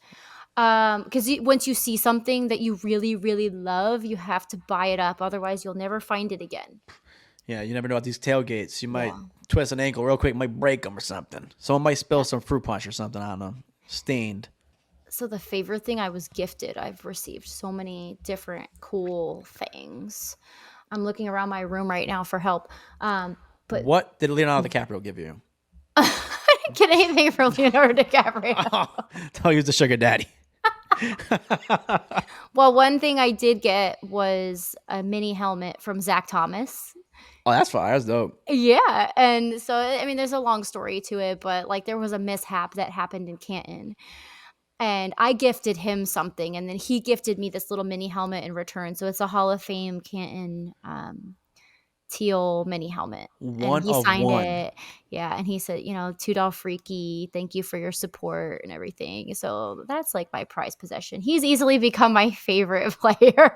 Because once you see something that you really, really love, you have to buy it up. Otherwise, you'll never find it again. Yeah, you never know about these tailgates. You might Yeah. twist an ankle real quick, might break them or something. Someone might spill some fruit punch or something. I don't know. Stained. So the favorite thing I was gifted, I've received so many different cool things. I'm looking around my room right now for help. But What did Leonardo DiCaprio give you? I didn't get anything from Leonardo DiCaprio. Don't use the sugar daddy. Well, one thing I did get was a mini helmet from Zach Thomas. Oh, that's fire. That's dope. Yeah, and so I mean, there's a long story to it, but like there was a mishap that happened in Canton, and I gifted him something, and then he gifted me this little mini helmet in return. So it's a Hall of Fame Canton teal mini helmet, One and he of signed one. it. Yeah, and he said, to Dolphreaky, thank you for your support and everything. So that's like my prized possession. He's easily become my favorite player.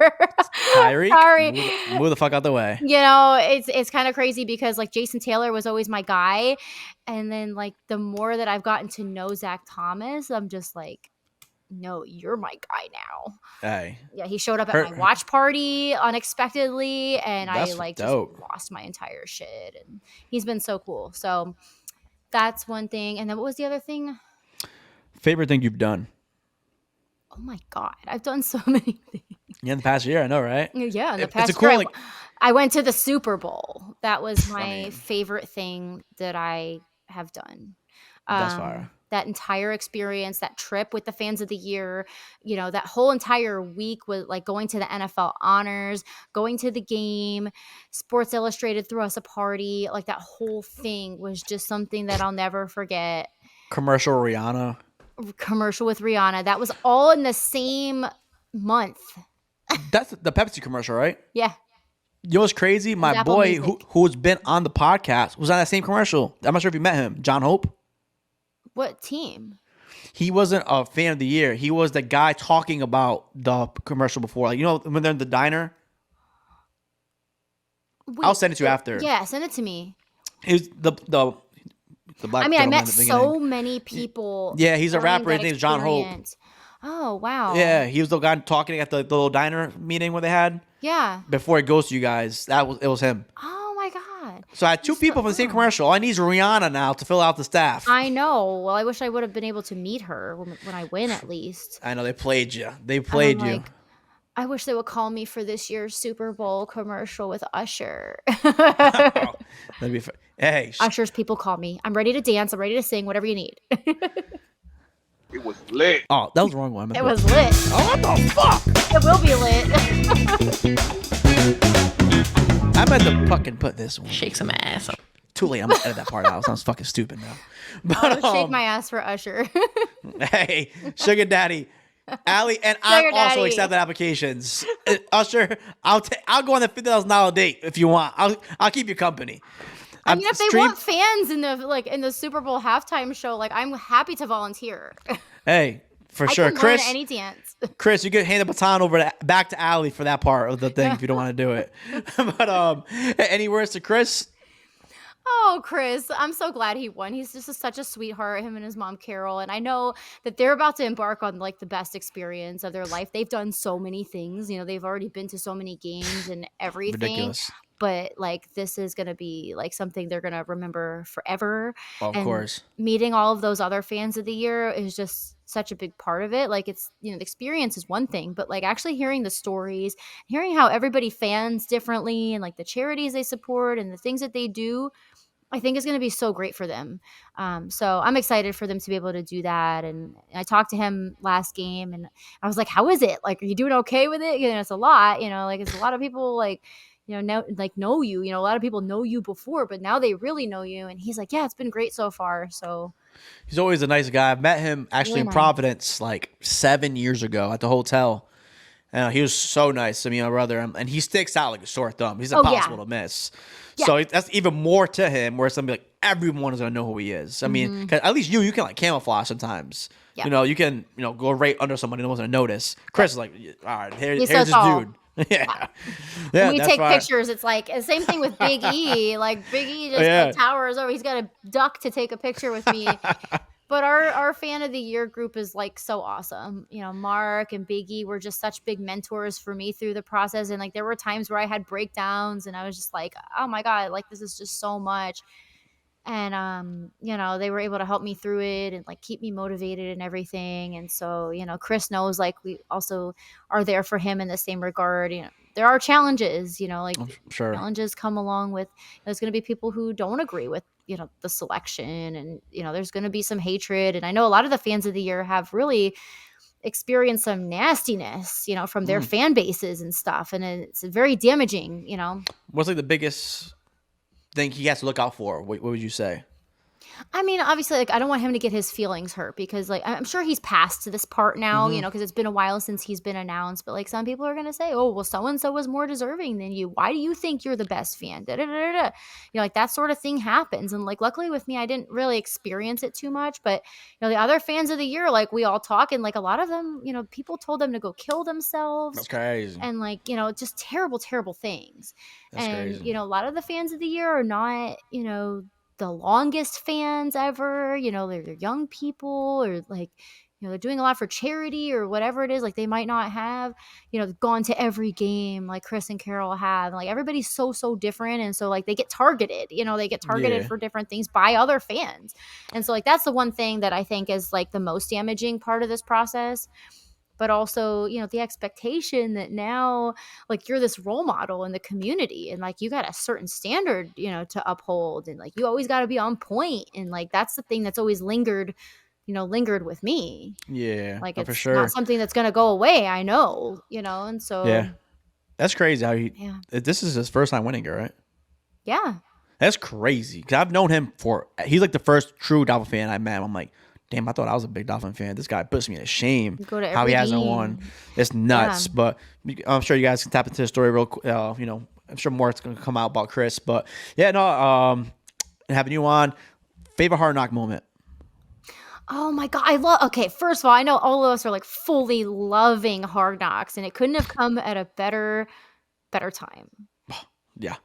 Tyreek, Sorry. move the fuck out the way. It's kind of crazy because like Jason Taylor was always my guy, and then like the more that I've gotten to know Zach Thomas, I'm just like, no, you're my guy now. Hey, Yeah, he showed up at my watch party unexpectedly, and That's I like dope. just lost my entire shit. And he's been so cool. So that's one thing. And then what was the other thing? favorite thing you've done? Oh my God, I've done so many things. Yeah, in the past year, I know, right? Yeah, in the It's past a cool, year, like- I went to the Super Bowl. That was my mean- favorite thing that I have done. That's fire. That entire experience, that trip with the fans of the year, that whole entire week was like going to the NFL honors, going to the game, Sports Illustrated threw us a party. Like that whole thing was just something that I'll never forget. Commercial Rihanna. Commercial with Rihanna. That was all in the same month. That's the Pepsi commercial, right? Yeah. You know what's crazy? My Apple boy Music. who's been on the podcast was on that same commercial. I'm not sure if you met him. John Hope. What team? He wasn't a fan of the year. He was the guy talking about the commercial before. Like, you know, when they're in the diner. Wait, I'll send it to you after. Yeah, send it to me. He's the black. I mean, I gentleman met at the beginning. so many people. Yeah, he's a during rapper. His that name's John Hope. experience. Oh, wow. Yeah, he was the guy talking at the little diner meeting where they had. Yeah. Before it goes to you guys, it was him. Oh my God. So I had two people from the same commercial. All I need is Rihanna now to fill out the staff. I know. Well, I wish I would have been able to meet her when I win at least. I know they played you. They played you. Like, I wish they would call me for this year's Super Bowl commercial with Usher. Oh, that'd be hey. Usher's people call me. I'm ready to dance. I'm ready to sing. Whatever you need. It was lit. Oh, that was the wrong one. It was lit. Oh, what the fuck? It will be lit. I meant to fucking put this one. Shake some ass. Too late. I'm gonna edit that part out. It sounds fucking stupid now. But Shake my ass for Usher. hey, Sugar Daddy, Allie, and Sugar I'm also Daddy. accepting applications. Usher, I'll go on the $50,000 date if you want. I'll keep you company. I mean, if they want fans in the Super Bowl halftime show, like I'm happy to volunteer. Hey, for I sure, can Chris. learn any dance. Chris, you could hand the baton over back to Allie for that part of the thing if you don't want to do it. But any words to Chris? Oh, Chris, I'm so glad he won. He's just such a sweetheart, him and his mom, Carol. And I know that they're about to embark on like the best experience of their life. They've done so many things. You know, they've already been to so many games and everything. Ridiculous. But like this is going to be like something they're going to remember forever. Of And course. meeting all of those other fans of the year is just such a big part of it. Like it's, you know, the experience is one thing, but like actually hearing the stories, hearing how everybody fans differently and like the charities they support and the things that they do, I think is going to be so great for them. So I'm excited for them to be able to do that. And I talked to him last game and I was like, how is it? Like, are you doing okay with it? You know, it's a lot, you know, like it's a lot of people like, you know, know you, you know, a lot of people know you before, but now they really know you. And he's like, yeah, it's been great so far. So He's always a nice guy. I've met him actually Really in nice. Providence like 7 years ago at the hotel. And he was so nice to me, my brother. And he sticks out like a sore thumb. He's Oh, yeah. impossible to miss. So that's even more to him, where somebody like everyone is gonna know who he is. I mean, 'cause at least you can like camouflage sometimes. Yeah. You know, you can go right under somebody, no one's gonna notice. Chris is like, all right, here's so this tall. dude. yeah, when we that's take why- pictures, it's like the same thing with Big E. Like Big E just Yeah. like, towers over. He's got a duck to take a picture with me. But our fan of the year group is like so awesome. You know, Mark and Big E were just such big mentors for me through the process. And like there were times where I had breakdowns and I was just like, oh my God, like this is just so much. And you know, they were able to help me through it and like keep me motivated and everything. And so, you know, Chris knows like we also are there for him in the same regard. You know, there are challenges, you know, like Sure. challenges come along with there's going to be people who don't agree with, you know, the selection, and you know there's going to be some hatred. And I know a lot of the fans of the year have really experienced some nastiness, you know, from their fan bases and stuff, and it's very damaging, you know. What's like the biggest thing he has to look out for? What would you say? I mean, obviously, like I don't want him to get his feelings hurt because, like, I'm sure he's past to this part now, you know, because it's been a while since he's been announced. But like, some people are gonna say, "Oh, well, so and so was more deserving than you. Why do you think you're the best fan?" Da, da, da, da, da. You know, like that sort of thing happens. And like, luckily with me, I didn't really experience it too much. But you know, the other fans of the year, like we all talk, and like a lot of them, you know, people told them to go kill themselves. That's crazy. And like, you know, just terrible, terrible things. That's and crazy. you know, a lot of the fans of the year are not, you know, the longest fans ever. You know, they're young people, or like, you know, they're doing a lot for charity or whatever it is. Like they might not have, you know, gone to every game like Chris and Carol have. Like everybody's so different, and so like they get targeted. You know, they get targeted Yeah. for different things by other fans. And so like that's the one thing that I think is like the most damaging part of this process. But also, you know, the expectation that now, like, you're this role model in the community and, like, you got a certain standard, you know, to uphold. And, like, you always got to be on point. And, like, that's the thing that's always lingered with me. Yeah, Like, for it's sure. not something that's going to go away, I know, you know. And so, Yeah, that's crazy. How he? Yeah. This is his first time winning it, right? Yeah. That's crazy. Cause I've known him he's like the first true Dolphin fan I met. I'm like, damn, I thought I was a big Dolphin fan. This guy puts me to shame. Go to How he every hasn't game. won. It's nuts. Yeah. But I'm sure you guys can tap into the story real quick. You know, I'm sure more is going to come out about Chris. But yeah, no. Having you on, favorite Hard Knock moment. Oh my God. Okay, first of all, I know all of us are like fully loving Hard Knocks, and it couldn't have come at a better time. Yeah.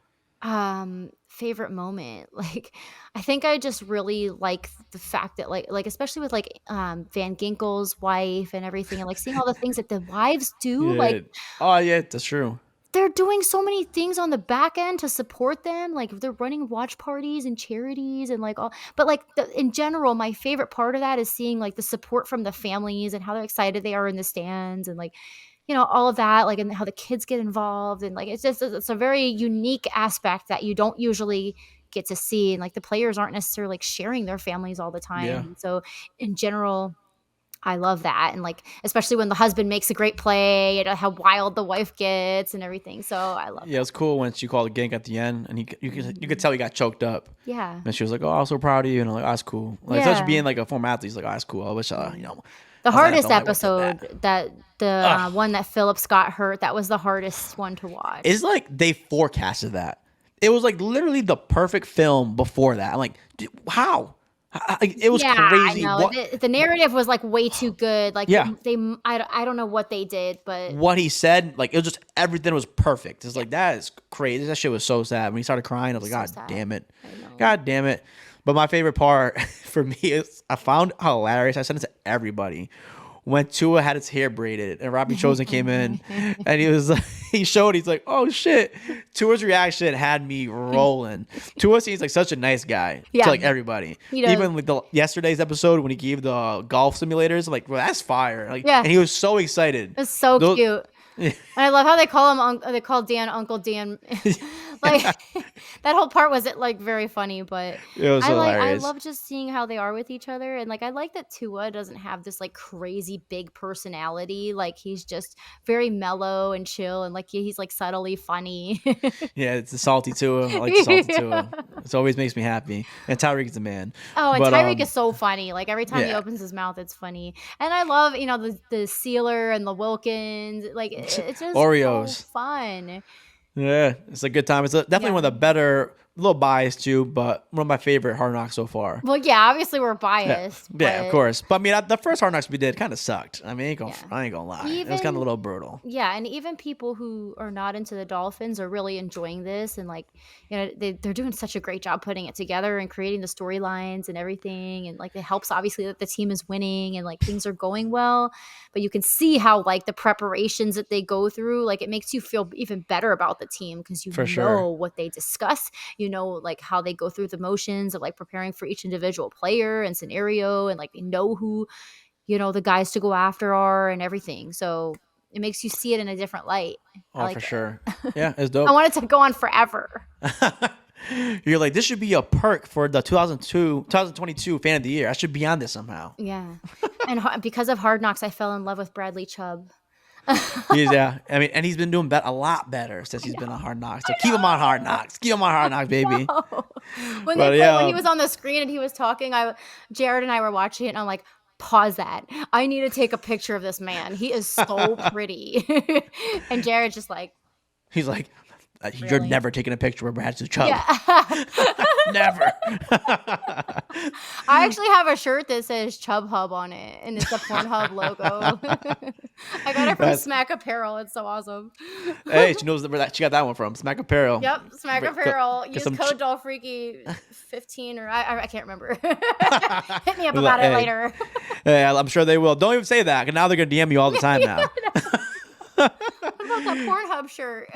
Favorite moment. Like, I think I just really like the fact that like especially with like Van Ginkel's wife and everything, and like seeing all the things that the wives do. Yeah. Like, Oh yeah, that's true. they're doing so many things on the back end to support them. Like, they're running watch parties and charities and like all, but like in general, my favorite part of that is seeing like the support from the families and how they're excited they are in the stands, and like, all of that, like, and how the kids get involved, and like, it's a very unique aspect that you don't usually get to see. And like, the players aren't necessarily like sharing their families all the time. Yeah. So in general, I love that. And like, especially when the husband makes a great play, how wild the wife gets and everything. So I love Yeah, it was cool when she called the gank at the end, and you could tell he got choked up. Yeah. And she was like, "Oh, I'm so proud of you," and I'm like, "Oh, that's cool." Like, Yeah. especially being like a former athlete, he's like, "Oh, that's cool. I wish, The I was hardest like, I wish I did episode that the one that Phillips got hurt, that was the hardest one to watch. It's like they forecasted that. It was like literally the perfect film before that. I'm like, dude, how? It was crazy. I know. The narrative was like way too good. Like, Yeah. I don't know what they did, but What he said, like, it was just everything was perfect. It's like, that is crazy. That shit was so sad. When he started crying, I was like, So God sad. damn it. I know. God damn it. But my favorite part for me is I found hilarious. I sent it to everybody. When Tua had his hair braided and Robbie Chosen came in and he's like, oh shit. Tua's reaction had me rolling. Tua seems like such a nice guy Yeah. to like everybody. He does. Even like yesterday's episode when he gave the golf simulators, I'm like, well, that's fire. Like, Yeah. and he was so excited. it's so Those- cute. And I love how they call him. They call Dan Uncle Dan. Like, that whole part was like very funny, but It was I hilarious. love just seeing how they are with each other, and like, I like that Tua doesn't have this like crazy big personality. Like, he's just very mellow and chill, and like, he's like subtly funny. Yeah, it's the salty Tua. I like the salty Yeah. Tua. It always makes me happy. And Tyreek is the man. Oh, and But, Tyreek is so funny. Like, every time he yeah. opens his mouth, it's funny. And I love, the Sealer and the Wilkins. Like, it's just Oreos. so fun. Yeah, it's a good time. It's definitely one of the better, a little biased too, but one of my favorite Hard Knocks so far. Well, yeah, obviously we're Yeah, biased. yeah, of but- course. But I mean, the first Hard Knocks we did kind of sucked. I mean, I ain't gonna lie. It was kind of Even- a little brutal. Yeah, and even people who are not into the Dolphins are really enjoying this, and like, they're doing such a great job putting it together and creating the storylines and everything, and like, it helps obviously that the team is winning and like things are going well, but you can see how like the preparations that they go through, like, it makes you feel even better about the team because you For know sure. what they discuss, like how they go through the motions of like preparing for each individual player and scenario, and like they know who the guys to go after are and everything. So it makes you see it in a different light. I Oh, like for it. sure. Yeah, it's I dope. want it to go on forever. You're like, this should be a perk for the 2022 Fan of the Year. I should be on this somehow. Yeah. And because of Hard Knocks, I fell in love with Bradley Chubb. Yeah. I mean, and he's been doing a lot better since he's been on Hard Knocks. So keep him on Hard Knocks. Keep him on Hard Knocks, baby. When But, when he was on the screen and he was talking, Jared and I were watching it, and I'm like, pause that. I need to take a picture of this man. He is so pretty. And Jared's just like, He's like, you're Really? never taking a picture of Bradley Chubb. yeah. Never. I actually have a shirt that says Chubb Hub on it, and it's the Pornhub logo. I got it from That's- Smack Apparel. It's so awesome. Hey, she knows where she got that one from. Smack Apparel. Yep, Smack Wait, go- Apparel. get Use some code Dolphreaky 15, or I can't remember. Hit me up about it Hey. later. Yeah, I'm sure they will. Don't even say that, because now they're going to DM you all the time now. What about the Pornhub shirt?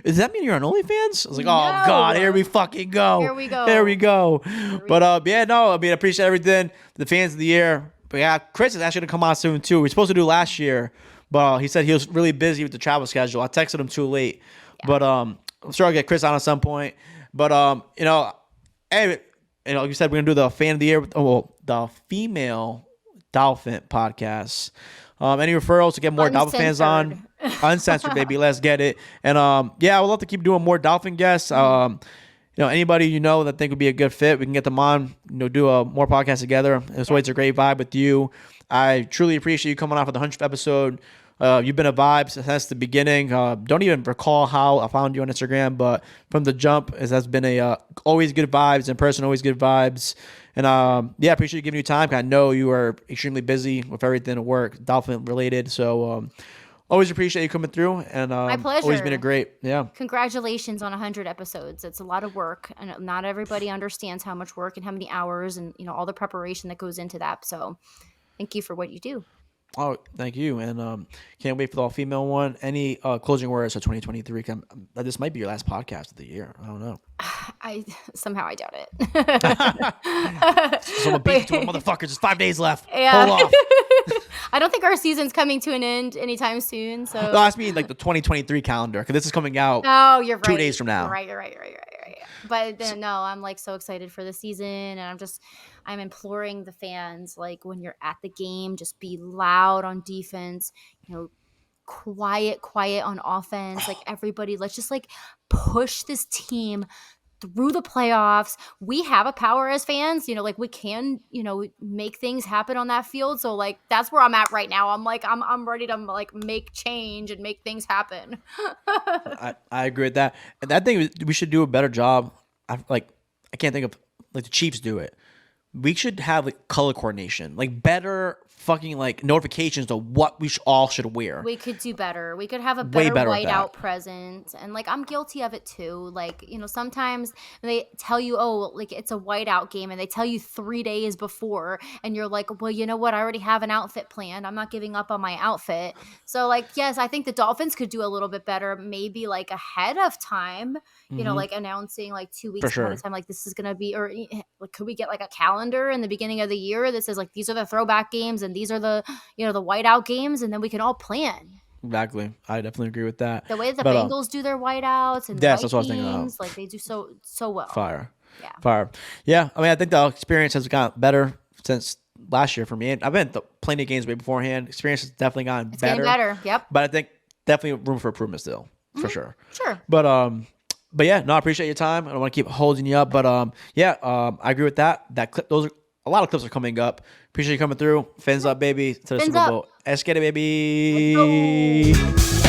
Does that mean you're on OnlyFans? I was like, oh, No. God, here we fucking go. Here we go. There we go. But, yeah, no, I mean, I appreciate everything. The fans of the year. But, yeah, Chris is actually going to come on soon, too. We were supposed to do last year, but he said he was really busy with the travel schedule. I texted him too late. But I'm sure I'll get Chris on at some point. But, hey, you said we're going to do the fan of the year, the female Dolphin podcast. Any referrals to get more Dolphin fans on? Uncensored, baby. Let's get it. And yeah, I would love to keep doing more Dolphin guests. Anybody that think would be a good fit, we can get them on. Do more podcasts together. It's always a great vibe with you. I truly appreciate you coming on for the 100th episode. You've been a vibe since the beginning. Don't even recall how I found you on Instagram, but from the jump, it has been always good vibes in person, always good vibes. And yeah, I appreciate you giving you time. I know you are extremely busy with everything at work, Dolphin related. So always appreciate you coming through. And My pleasure. Always been a great, yeah. Congratulations on 100 episodes. It's a lot of work, and not everybody understands how much work and how many hours and all the preparation that goes into that. So thank you for what you do. Oh, thank you. And can't wait for the all-female one. Any closing words for 2023? This might be your last podcast of the year. I don't know. I doubt it. Someone beat you to a motherfucker. There's 5 days left. Yeah. Hold off. I don't think our season's coming to an end anytime soon. So No, I mean like the 2023 calendar, because this is coming out oh, you're right. 2 days from now. You're right. But no, I'm like so excited for the season, and I'm imploring the fans, like, when you're at the game, just be loud on defense, quiet on offense. Like, everybody, let's just like push this team through the playoffs. We have a power as fans, like we can, make things happen on that field. So like, that's where I'm at right now. I'm like, I'm ready to like make change and make things happen. I agree with that. And I think we should do a better job. I can't think of, like, the Chiefs do it. We should have like color coordination, like better fucking like notifications to what we all should wear. We could do better. We could have a Way better better at whiteout that. presence. And like, I'm guilty of it too. Like, sometimes they tell you, oh, like it's a whiteout game, and they tell you 3 days before, and you're like, well, you know what? I already have an outfit planned. I'm not giving up on my outfit. So like, yes, I think the Dolphins could do a little bit better, maybe like ahead of time, like announcing like 2 weeks For ahead sure. of time, like this is going to be, or like, could we get like a calendar in the beginning of the year that says like, these are the throwback games and these are the, the whiteout games, and then we can all plan. Exactly. I definitely agree with that. The way the But, Bengals do their whiteouts and yes, the that's what I was thinking of. Vikings, like they do so well. Fire. Yeah. Fire. Yeah. I mean, I think the experience has gotten better since last year for me. And I've been to plenty of games way beforehand. Experience has definitely gotten It's better. getting better. Yep. But I think definitely room for improvement still, for sure. Sure. But yeah, no, I appreciate your time. I don't want to keep holding you up, but I agree with that. That clip, a lot of clips are coming up. Appreciate you coming through. Fins up, baby, to the Fins Super up. Bowl. Let's get it, baby. Let's go.